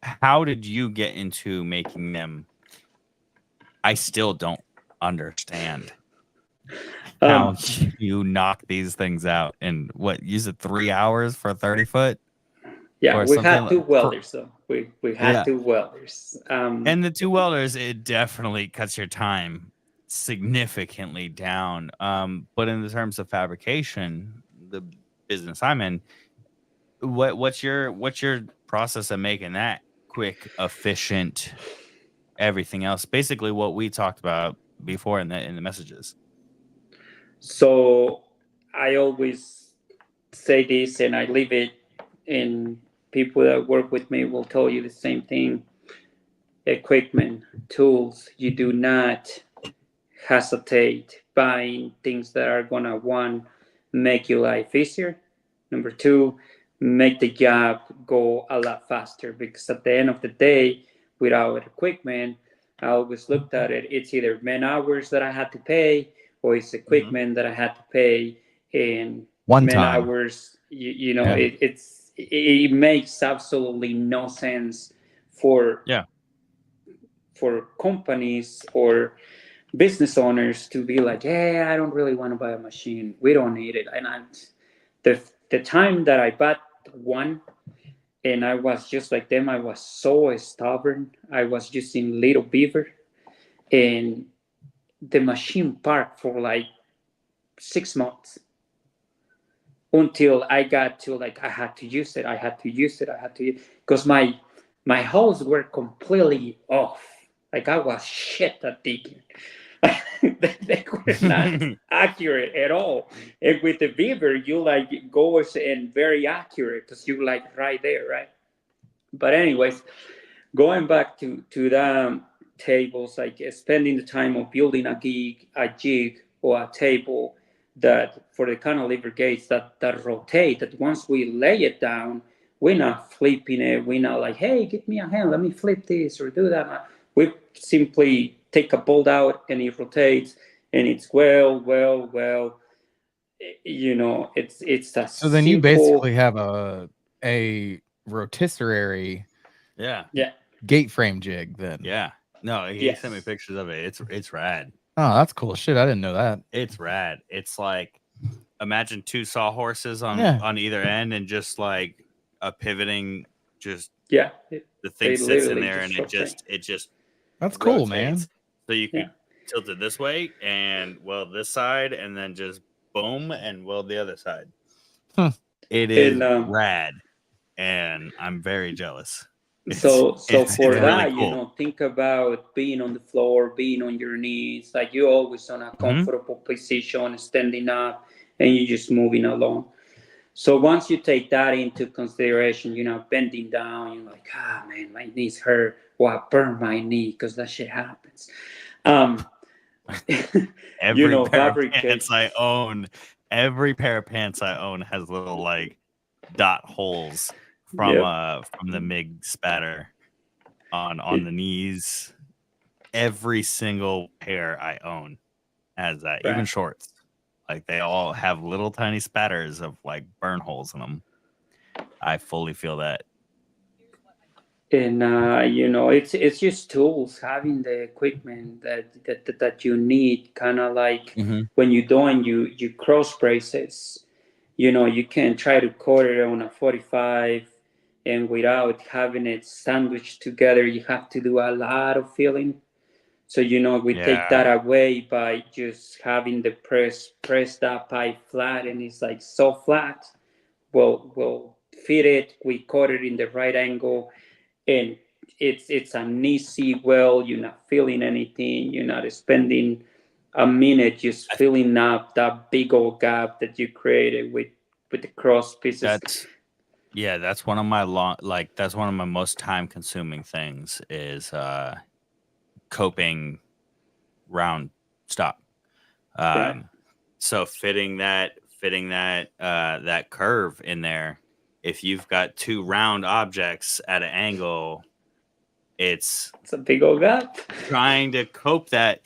How did you get into making them? I still don't understand how you knock these things out in use it 3 hours for a 30-foot. Yeah, we had two welders, so we had two welders. And the two welders, it definitely cuts your time significantly down. But in the terms of fabrication, the business I'm in, what's your process of making that quick, efficient, everything else? Basically, what we talked about before in the messages. So I always say this, and I leave it, and people that work with me will tell you the same thing. Equipment, tools, you do not hesitate buying things that are gonna, one, make your life easier. Number two, make the job go a lot faster, because at the end of the day, without equipment, I always looked at it, it's either man hours that I had to pay, or it's equipment that I had to pay in man hours. It makes absolutely no sense for companies or business owners to be like, hey, I don't really want to buy a machine, we don't need it. And the time that I bought one, and I was just like them, I was so stubborn. I was using Little Beaver, and the machine parked for like 6 months until I got to like, I had to use it, because my holes were completely off. Like I was shit at digging. They were not accurate at all. And with the Beaver, you like goes and very accurate, because you like right there, right? But anyways, going back to the tables, like spending the time of building a jig or a table that for the cantilever gates that rotate, that once we lay it down, we're not flipping it. We're not like, hey, give me a hand, let me flip this or do that. We simply take a bolt out and it rotates, and it's it's a so then you basically have a rotisserie gate frame jig then. No, he sent me pictures of it. It's rad. Oh, that's cool shit. I didn't know that. It's rad. It's like, imagine two sawhorses on either end, and just like a pivoting, just the thing sits in there, and it just that's cool, rotates. man. So you can tilt it this way and weld this side, and then just boom and weld the other side. It is rad, and I'm very jealous. So for that, really cool. Think about being on the floor, being on your knees, like you're always on a comfortable position, standing up, and you're just moving along. So once you take that into consideration, you're not bending down, you're like, man, my knees hurt, or I burn my knee, because that shit happens. Every pair of pants I own has little like dot holes from the MIG spatter on the knees. Every single pair I own has that. Even shorts, like they all have little tiny spatters of like burn holes in them. I fully feel that. And it's just tools, having the equipment that you need, kind of like when you're doing you cross braces. You can try to cut it on a 45, and without having it sandwiched together, you have to do a lot of filling. So we take that away by just having the press that pipe flat, and it's like so flat. We'll fit it. We cut it in the right angle, and it's an easy weld. You're not feeling anything. You're not spending a minute just filling up that big old gap that you created with the cross pieces. That's one of my that's one of my most time consuming things is coping round stop. Right. So fitting that that curve in there, if you've got two round objects at an angle, it's a big old gap. Trying to cope that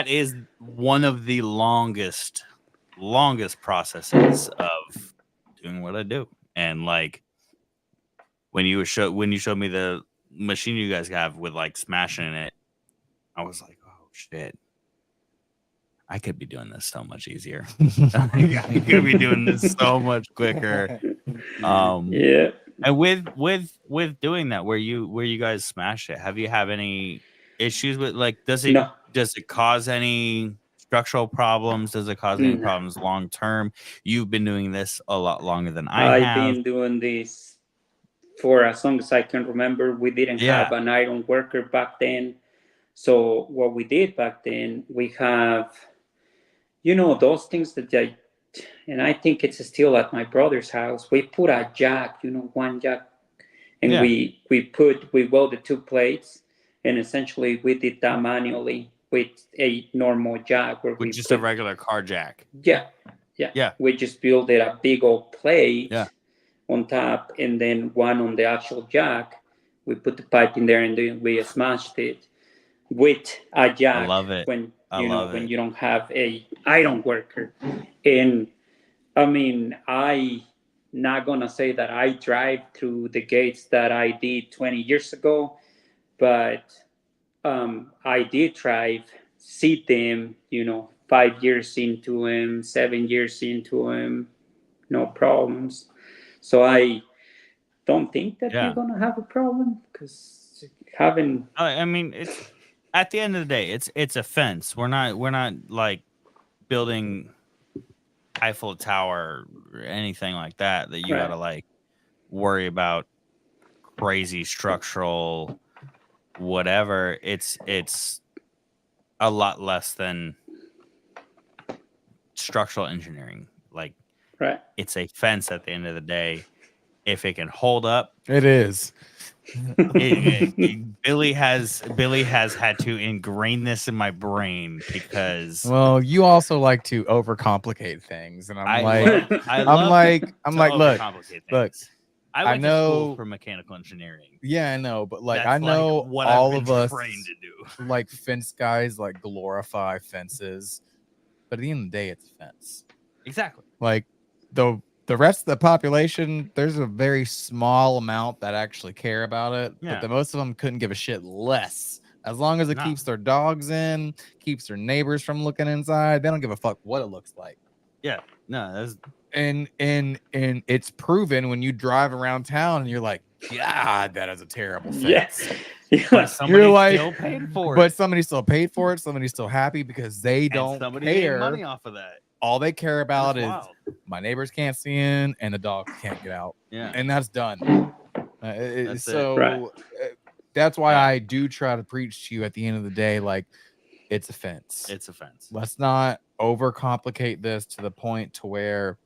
is one of the longest processes of doing what I do. And like when you showed me the machine you guys have with like smashing it, I was like, oh shit, I could be doing this so much easier. I could be doing this so much quicker. Yeah. And with doing that, where you guys smash it, have you have any issues with like does it cause any structural problems? Does it cause any problems long term? You've been doing this a lot longer than I have. I've been doing this for as long as I can remember. We didn't have an iron worker back then. So what we did back then, we have, those things that and I think it's still at my brother's house. We put a jack, one jack, and we welded two plates, and essentially we did that manually with a normal jack. With just a regular car jack. Yeah. We just built it a big old plate on top, and then one on the actual jack. We put the pipe in there, and then we smashed it with a jack. I love it. When you don't have a iron worker. And I mean, I not gonna say that I drive through the gates that I did 20 years ago, but I did drive, see them, 5 years into them, 7 years into them, no problems. So I don't think that you're gonna have a problem because having. I mean, it's at the end of the day, it's a fence. We're not like building Eiffel Tower or anything like that you gotta like worry about crazy structural whatever. It's a lot less than structural engineering. Like it's a fence at the end of the day. If it can hold up, it is. Billy has had to ingrain this in my brain because you also like to overcomplicate things, and I'm like, look, I know to school for mechanical engineering. Yeah, I know, but like I know like what all of us trained to do. Like fence guys like glorify fences, but at the end of the day, it's a fence. Exactly. Like the rest of the population, there's a very small amount that actually care about it, but the most of them couldn't give a shit less. As long as it keeps their dogs in, keeps their neighbors from looking inside, they don't give a fuck what it looks like. Yeah, no, that's and it's proven when you drive around town and you're like, God, that is a terrible fence. But somebody still paid for it. But somebody still paid for it. Somebody's still happy because they don't care. Made money off of that. All they care about is my neighbors can't see in and the dog can't get out. Yeah, and that's done. That's why I do try to preach to you at the end of the day, like it's a fence. It's a fence. Let's not overcomplicate this to the point to where.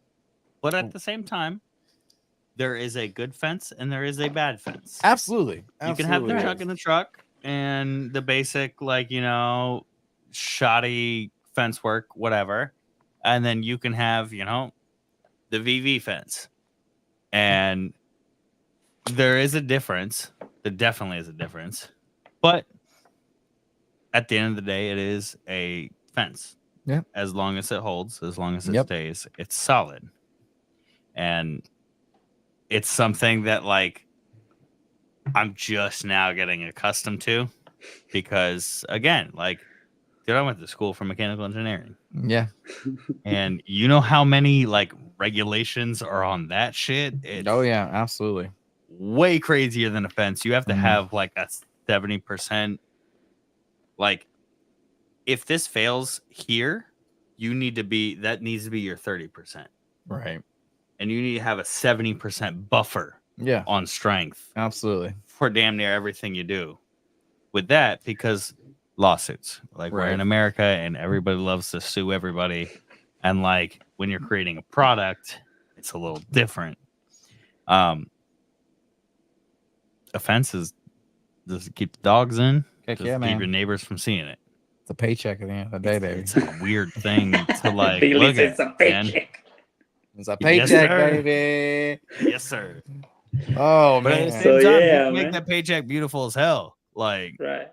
But at the same time, there is a good fence and there is a bad fence. Absolutely. You can have the truck in the truck and the basic, like, shoddy fence work, whatever. And then you can have, the VV fence. And there is a difference. There definitely is a difference. But at the end of the day, it is a fence. Yeah. As long as it holds, as long as it stays, it's solid. And it's something that, like, I'm just now getting accustomed to. Because, again, like, dude, I went to school for mechanical engineering. Yeah. And you know how many like regulations are on that shit? Oh yeah, absolutely. Way crazier than a fence. You have to have like a 70% like if this fails here, that needs to be your 30%. Right. And you need to have a 70% buffer on strength. Absolutely. For damn near everything you do. With that, because lawsuits. Like we're in America and everybody loves to sue everybody. And like when you're creating a product, it's a little different. Offenses just keep the dogs in. Heck just yeah, keep man. your neighbors from seeing it. It's a paycheck at the end of the day, baby. It's a weird thing to like Billy look says at. it's a paycheck. It's a paycheck, baby. Yes, sir. Oh, but man. at the same time, yeah, you can make man. that paycheck beautiful as hell. Like, right.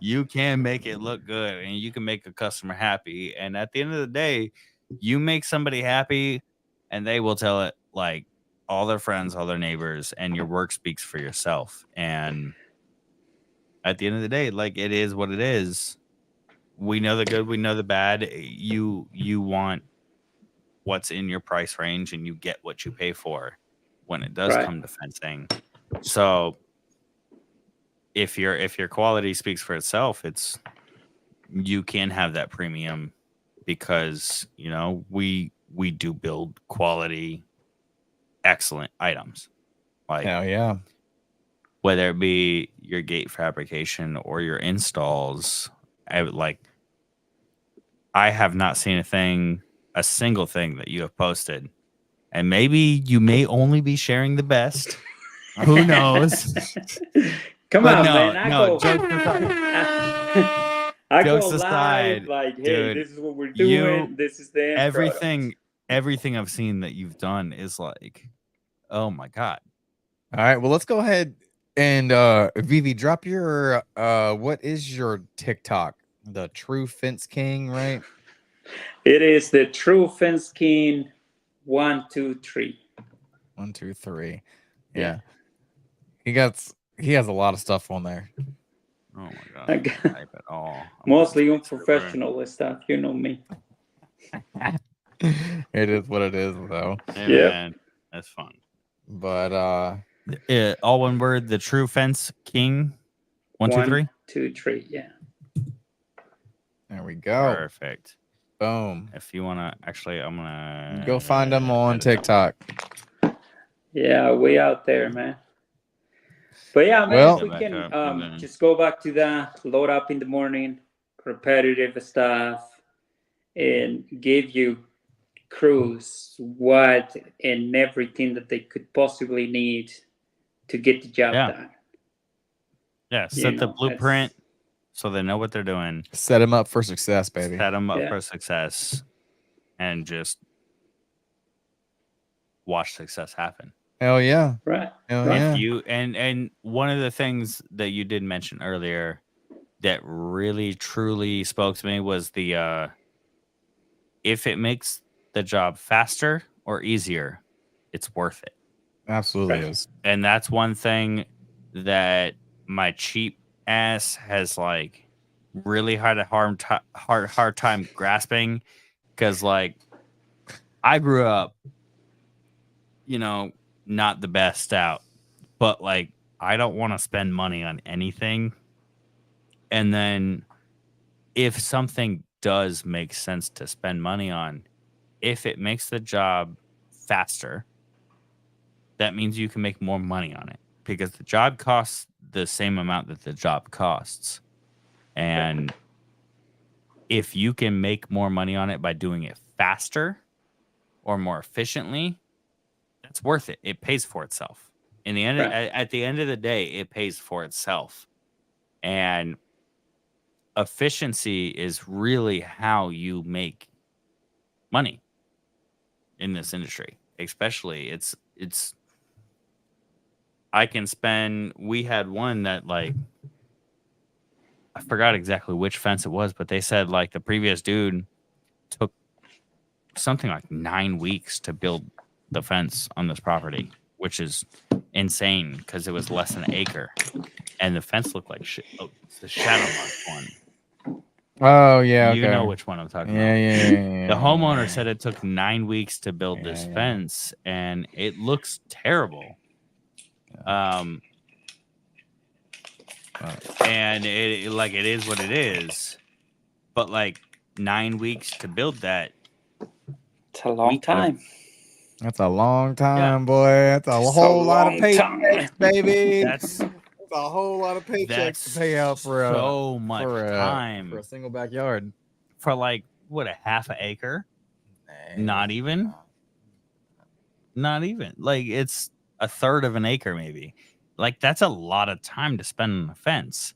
You can make it look good and you can make a customer happy. And at the end of the day, you make somebody happy and they will tell it like all their friends, all their neighbors, and your work speaks for yourself. And at the end of the day, like it is what it is. We know the good, we know the bad. You want what's in your price range and you get what you pay for when it does come to fencing. So if your quality speaks for itself, you can have that premium because we do build quality, excellent items. Like hell yeah. Whether it be your gate fabrication or your installs, I have not seen a single thing that you have posted, and maybe you may only be sharing the best. Who knows? Come But on, no, man. I jokes go aside, live like, hey, dude, this is what we're doing. This is the end product. Everything I've seen that you've done is like, oh my god. All right, well, let's go ahead and Vivi, drop your what is your TikTok? The True Fence King, right? It is the True Fence King 1, 2, 3. 1, 2, 3. Yeah. He has a lot of stuff on there. Oh my god. I can't type at all. Mostly unprofessional stuff, you know me. It is what it is, though. Hey, man, that's fun. But all one word, the True Fence King 1, 2, 3. 1, 2, 3, yeah. There we go. Perfect. Boom. If you wanna I'm gonna go find them on TikTok. Yeah, way out there, man. But yeah, man, well, if we can just go back to that, load up in the morning, repetitive stuff, and give you crews what and everything that they could possibly need to get the job done. Yeah, set the blueprint so they know what they're doing. Set them up for success, baby. Set them up for success, and just watch success happen. Hell yeah. Right. Hell if yeah. you and one of the things that you did mention earlier that really truly spoke to me was the if it makes the job faster or easier, it's worth it. Absolutely is. And that's one thing that my cheap ass has like really had a hard time grasping, because like I grew up, not the best out, but like I don't want to spend money on anything. And then if something does make sense to spend money on, if it makes the job faster, that means you can make more money on it, because the job costs the same amount that the job costs. And if you can make more money on it by doing it faster or more efficiently, that's worth it. It pays for itself. In the end, at the end of the day, it pays for itself. And efficiency is really how you make money in this industry. Especially, it's I can spend. We had one that like, I forgot exactly which fence it was, but they said like the previous dude took something like 9 weeks to build the fence on this property, which is insane because it was less than an acre, and the fence looked like shit. Oh, it's the Shadowmark one. Oh yeah, you know which one I'm talking about. Yeah. The homeowner said it took 9 weeks to build this fence, and it looks terrible. And it is what it is. But like 9 weeks to build that. It's a long time. That's a long time, boy. That's a whole lot of paychecks, baby. That's a whole lot of paychecks to pay out for so much time for a single backyard. For like what, a half an acre? Not even. Like it's a third of an acre, maybe. Like that's a lot of time to spend on a fence.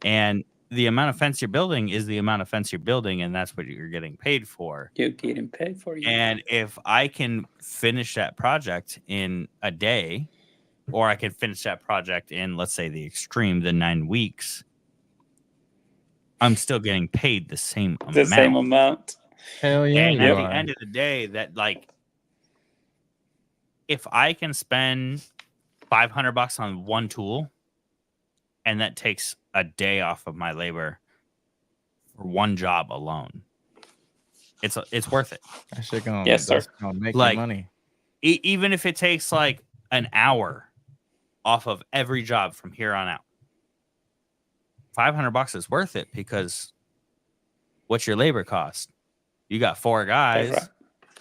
And the amount of fence you're building is the amount of fence you're building, and that's what you're getting paid for. You're getting paid for it. And if I can finish that project in a day, or I can finish that project in, let's say, the extreme, the 9 weeks, I'm still getting paid the same amount. The same amount. Hell yeah. And at the end of the day, that like, if I can spend $500 on one tool, and that takes a day off of my labor for one job alone, it's worth it. That shit gonna, yes, sir. Gonna make like, you money. Even if it takes like an hour off of every job from here on out, $500 is worth it, because what's your labor cost? You got 4 guys. Right.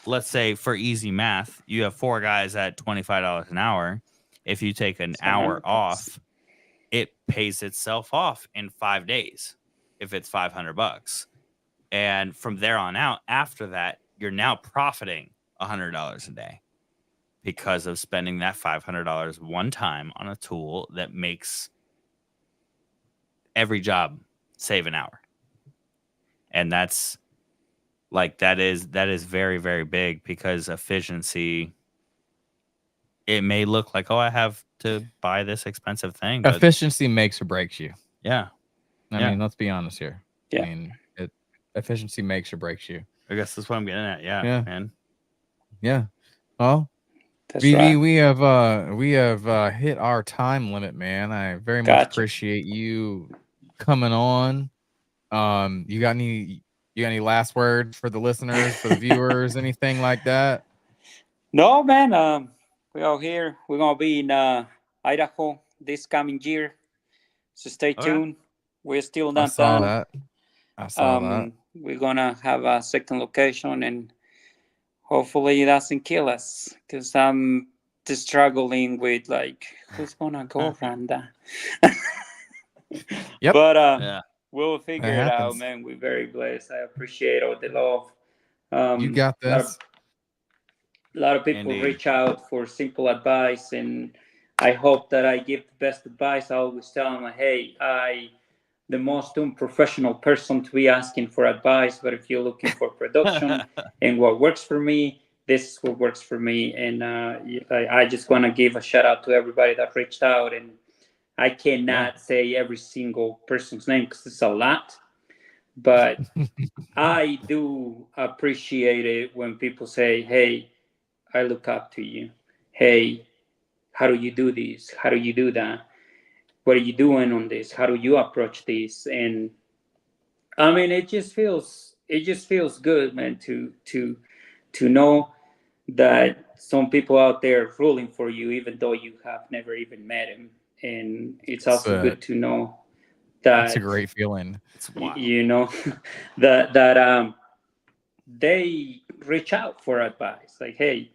Let's say, for easy math, you have 4 guys at $25 an hour. If you take an hour off, it pays itself off in 5 days if it's $500. And from there on out, after that, you're now profiting $100 a day because of spending that $500 one time on a tool that makes every job save an hour. And that's like, that is very, very big, because efficiency, it may look like, oh, I have to buy this expensive thing, but Efficiency makes or breaks you. yeah. I mean, let's be honest here. Yeah. I mean, efficiency makes or breaks you. I guess that's what I'm getting at. Yeah, man. Yeah. Well, That's BB, right. we have hit our time limit, man. I very much appreciate you coming on. You got any last words for the listeners, for the viewers, anything like that? No, man. We're out here. We're gonna be in Idaho this coming year, so stay tuned. We're still not done. I saw that. We're gonna have a second location, and hopefully it doesn't kill us, because I'm just struggling with like, who's gonna go around that. Yep. But we'll figure it out, man. We're very blessed. I appreciate all the love. You got this. A lot of people reach out for simple advice, and I hope that I give the best advice. I always tell them, hey, the most unprofessional person to be asking for advice, but if you're looking for production and what works for me, this is what works for me. And I just want to give a shout out to everybody that reached out, and I cannot say every single person's name because it's a lot, but I do appreciate it when people say, hey, I look up to you. Hey, how do you do this? How do you do that? What are you doing on this? How do you approach this? And I mean, it just feels good, man, to know that some people out there rooling for you, even though you have never even met him. And it's also good to know that it's a great feeling. It's wild. You know, that they reach out for advice. Like, hey,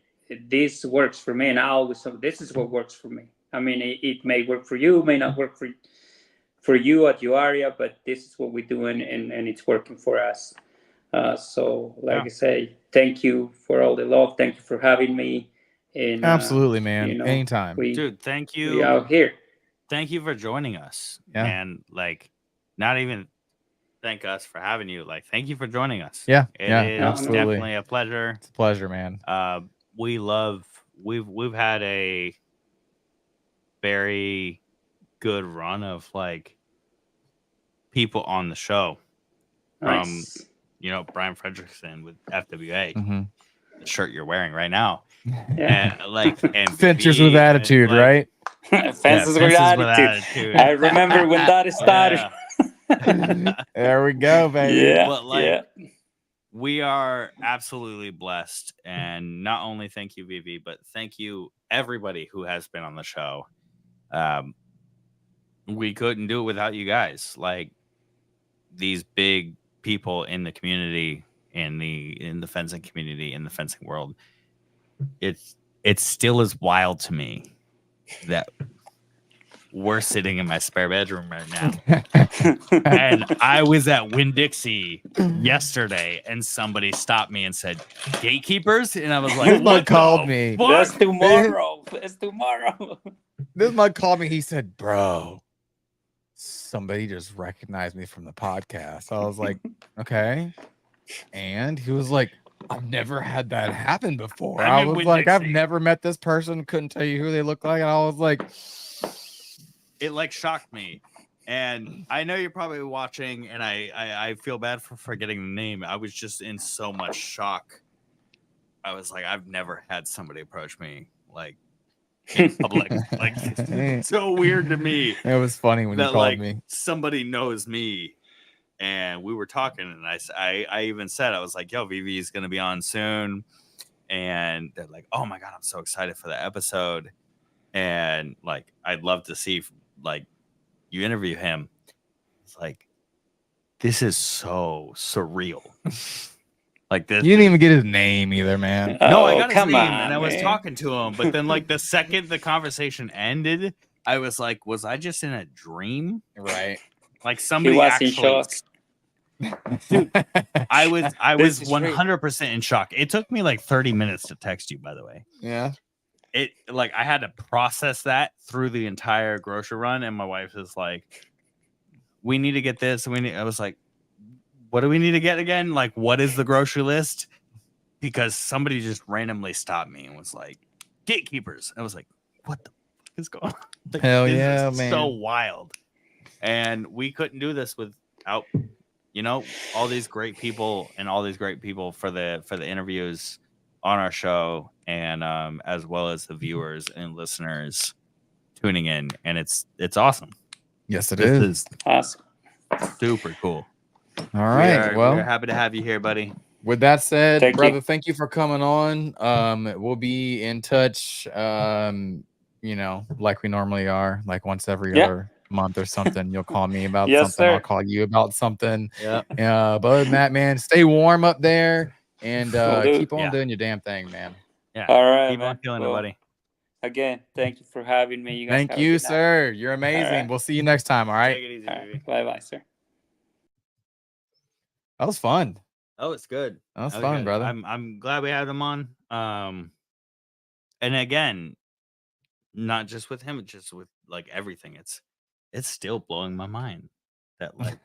this works for me, and I always say, this is what works for me. I mean, it may work for you, may not work for you at your area, but this is what we're doing, and it's working for us. So, like I say, thank you for all the love. Thank you for having me. And absolutely, man. You know, anytime, dude. Thank you. We out here. Thank you for joining us. And like, not even thank us for having you. Like, thank you for joining us. Yeah, it is absolutely. Definitely a pleasure. It's a pleasure, man. We've had a very good run of like people on the show. Nice. From Brian Fredrickson with FWA, the shirt you're wearing right now. Yeah. And Fences with attitude, right? Fences with attitude. I remember when that started. There we go, baby. Yeah. But we are absolutely blessed, and not only thank you, Vivi, but thank you everybody who has been on the show. We couldn't do it without you guys. Like, these big people in the community, in the fencing community, in the fencing world, it still is wild to me that we're sitting in my spare bedroom right now. And I was at Winn-Dixie yesterday, and somebody stopped me and said, "Gatekeepers?" And I was like, This mug "What called the me. fuck?" That's tomorrow. That's tomorrow. This mug called me. He said, "Bro, somebody just recognized me from the podcast." I was like, "Okay." And he was like, "I've never had that happen before." I'm I in was like, "I've Winn-Dixie." never met this person. Couldn't tell you who they look like." And I was like, It like shocked me. And I know you're probably watching, and I feel bad for forgetting the name. I was just in so much shock. I was like, I've never had somebody approach me like in public. Like, it's so weird to me it was funny when you that called like me. somebody knows me. And we were talking, and I even said, I was like, "Yo, Vivi is gonna be on soon," and they're like, "Oh my god, I'm so excited for the episode!" And like, I'd love to see like you interview him. It's like, this is so surreal. Like this, You didn't even get his name either, man. no, I Oh, got his come name, on, and I was man. talking to him, but then like the second the conversation ended, I was like, was I just in a dream? Right. Like He somebody was in actually. shock. Dude, I was This is real. 100% in shock. It took me like 30 minutes to text you, by the way. Yeah. It like I had to process that through the entire grocery run, and my wife is like, "We need to get this." I was like, "What do we need to get again? Like, what is the grocery list?" Because somebody just randomly stopped me and was like, "Gatekeepers." I was like, "What the fuck is going on?" Like, Hell this yeah, is man. so wild. And we couldn't do this without all these great people and all these great people for the interviews on our show, and as well as the viewers and listeners tuning in, and it's awesome. Yes, it This is. is Awesome. super cool. All right. we Well, are happy to have you here, buddy. with that said, Thank brother, you. thank you for coming on. We'll be in touch. Like we normally are, like once every Yeah. other month or something. You'll call me about Yes, something. I'll sir. call you about something. Yeah. But other than that, man, stay warm up there and Will do. keep on Yeah. doing your damn thing, man. Yeah. All right, Keep on man. killing it, Well, buddy. again, thank you for having me. You guys Thank have a you, good night. sir. You're amazing. right. We'll see you next time. All right. Take it easy, All baby. right. Bye-bye, sir. That was fun. Oh, it's good. That was That fun, good. brother. I'm glad we had him on. And again, not just with him, just with like everything. It's still blowing my mind that like,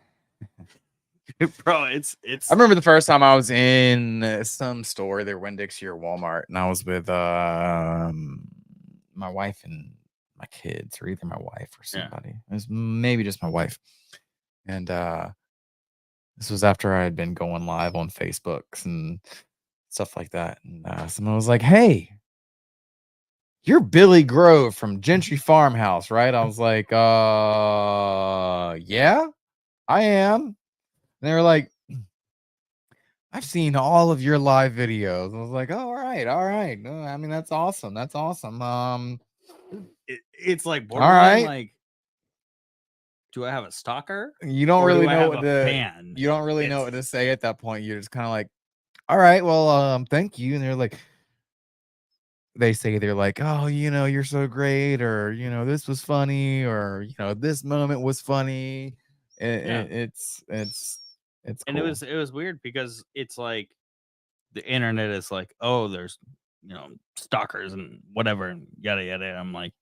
bro, it's. I remember the first time I was in some store, either Winn-Dixie or Walmart, and I was with my wife and my kids, or either my wife or Yeah. somebody. It was maybe just my wife. And this was after I had been going live on Facebooks and stuff like that. And someone was like, "Hey, you're Billy Grove from Gentry Farmhouse, right?" I was like, yeah, I am. And they were like, "I've seen all of your live videos." I was like, "Oh, all right, all right. No, I mean, that's awesome. That's awesome. It's like all borderline. right. Like, do I have a stalker? You don't Or do really I know have what a to fan? you don't really know It's- what to say at that point. You're just kind of like, all right, well, thank you." And they're like, they're like, "Oh, you're so great," or "This was funny," or "This moment was funny." Yeah. It's And cool. it was weird because it's like the internet is like, oh, there's stalkers and whatever and yada yada. And I'm like,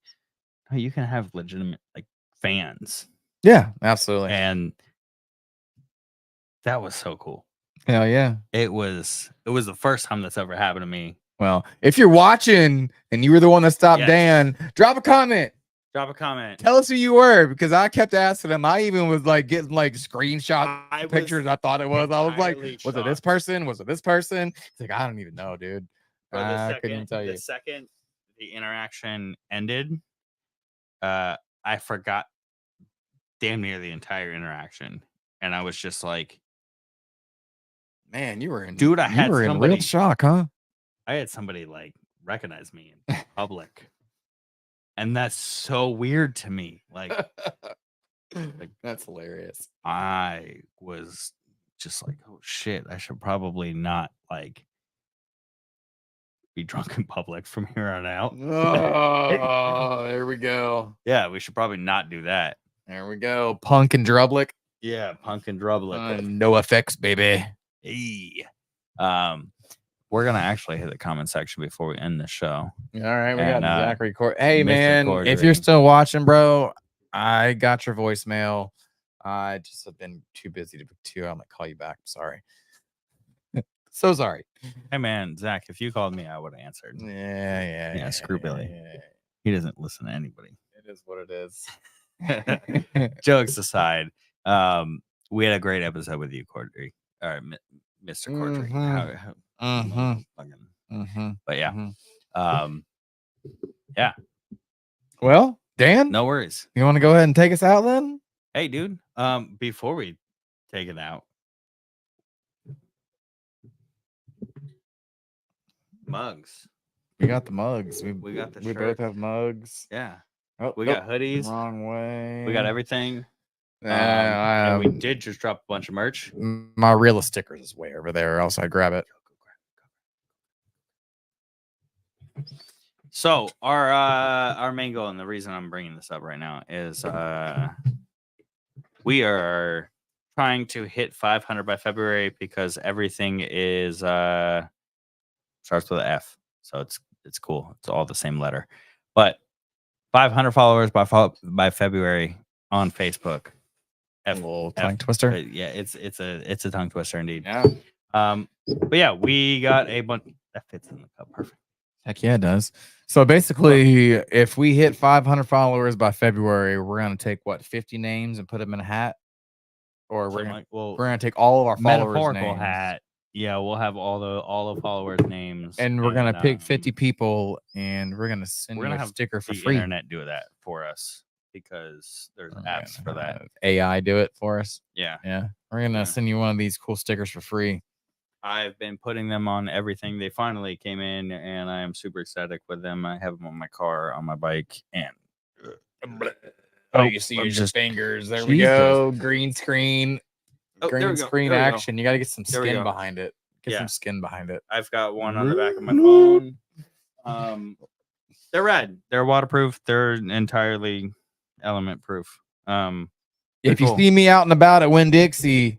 oh, you can have legitimate like fans. Yeah, absolutely. And that was so cool. Hell yeah. It was the first time that's ever happened to me. Well, if you're watching and you were the one that stopped Yes. Dan, drop a comment. Drop a comment. Tell us who you were, because I kept asking him. I even was like getting like screenshot pictures. I thought it was. I was like, was it this shocked. person? Was it this person? He's like, I don't even know, dude. Bro, I couldn't even tell you. The second the interaction ended, I forgot damn near the entire interaction, and I was just like, Man, you were in real shock, huh? I had somebody like recognize me in public, and that's so weird to me. Like That's hilarious. I was just like, oh shit, I should probably not like be drunk in public from here on out. Oh, there we go. Yeah, we should probably not do that. There we go. Punk and Drublick. Yeah, Punk and Drublick. No effects, baby. Hey. We're gonna actually hit the comment section before we end the show. All right, we And, got Zachary Court. Hey, Mr. man, Cordray. if you're still watching, bro, I got your voicemail. I just have been too busy to I'm gonna call you back. Sorry. So sorry. Hey man, Zach, if you called me, I would have answered. Yeah. Screw Billy. Yeah. He doesn't listen to anybody. It is what it is. Jokes aside, we had a great episode with you, Cordray. All right, Mr. Cordray. But yeah, yeah. Well, Dan, No worries. you want to go ahead and take us out then? Hey, dude. Before we take it out, mugs. We got the mugs. We got the We shirt. both have mugs. Yeah, Oh, we got hoodies. wrong way. We got everything. Yeah, And we did just drop a bunch of merch. my realist stickers is way over there, or else I'd grab it. So our main goal, and the reason I'm bringing this up right now is we are trying to hit 500 by February because everything is starts with an F, so it's cool. It's all the same letter, but 500 followers by February on Facebook. A little tongue twister. Yeah, it's a tongue twister indeed. Yeah. But yeah, we got a bunch that fits in the cup perfect. Heck yeah, it does. So basically, if we hit 500 followers by February, we're gonna take 50 names and put them in a hat, or we're gonna take all of our followers' metaphorical names. hat. Yeah, we'll have all the followers' names, And we're gonna pick 50 people, and we're gonna send we're you gonna a have sticker for the free. internet do that for us because there's We're apps gonna for that. have AI do it for us. Yeah, Yeah, we're gonna Yeah. send you one of these cool stickers for free. I've been putting them on everything. They finally came in, and I am super ecstatic with them. I have them on my car, on my bike, and You see I'm your just- fingers. There Jesus. we go. Green screen. Oh, there we Green go, screen there we go. action. You got to get some There we skin go. behind it. Get Yeah. some skin behind it. I've got one on the back of my phone. They're rad. They're waterproof. They're entirely element proof. If cool. you see me out and about at Winn-Dixie,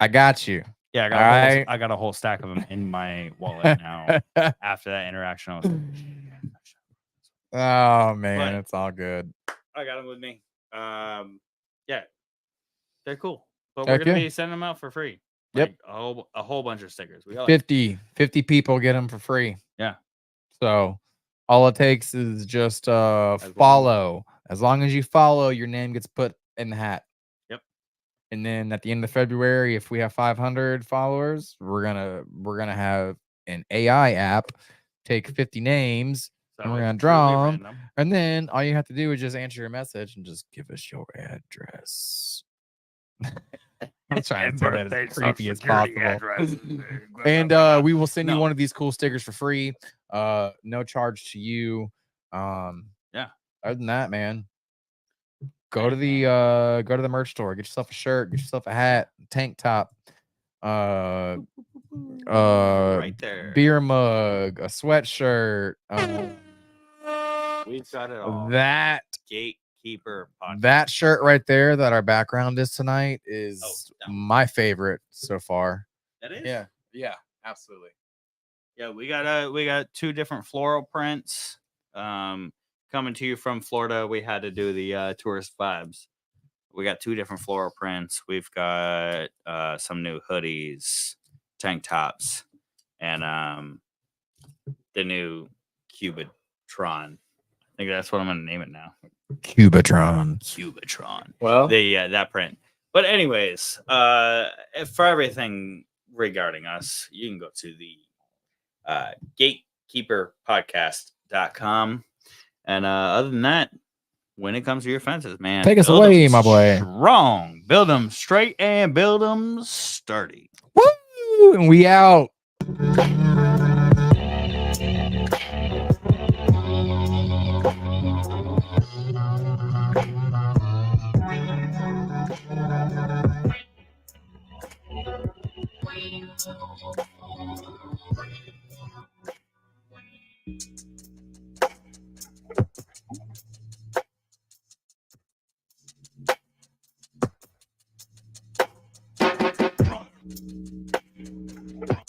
I got you. Yeah, Alright. I got a whole stack of them in my wallet now. After that interaction, I was like, Oh man, But- it's all good. I got them with me. Yeah, they're cool. But Heck we're gonna yeah. be sending them out for free. Yep. Like, a whole bunch of stickers. We got like, 50 people get them for free. Yeah. So all it takes is just long- follow. As long as you follow, your name gets put in the hat. Yep. And then at the end of February, if we have 500 followers, we're gonna have an AI app take 50 names, so and we're it's gonna draw truly 'em. random. and then all you have to do is just answer your message and just give us your address. I'm trying to say that as creepy as possible. And we will send you No. one of these cool stickers for free. No charge to you. Yeah. Other than that, man, go to the merch store, get yourself a shirt, get yourself a hat, tank top, right there. beer mug, a sweatshirt. We've got it all. That Gatekeeper podcast. that shirt right there that our background is tonight is that one. my favorite so far. That is. Yeah, absolutely. Yeah, we got 2 different floral prints. Coming to you from Florida, we had to do the tourist vibes. We got 2 different floral prints. We've got some new hoodies, tank tops, and the new Cubatron. I think that's what I'm gonna name it now. Cubatron. Cubatron. Well, That print. But anyways, for everything regarding us, you can go to the gatekeeperpodcast.com. And other than that, when it comes to your fences, man, Take us build 'em away, my boy. Strong. Build them straight and build them sturdy. woo! And we out.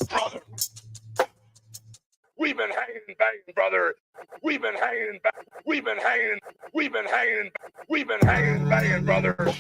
Brother. We've been hanging and banging, brother. We've been hanging and banging. We've been hanging. We've been hanging. We've been hanging and banging, brother.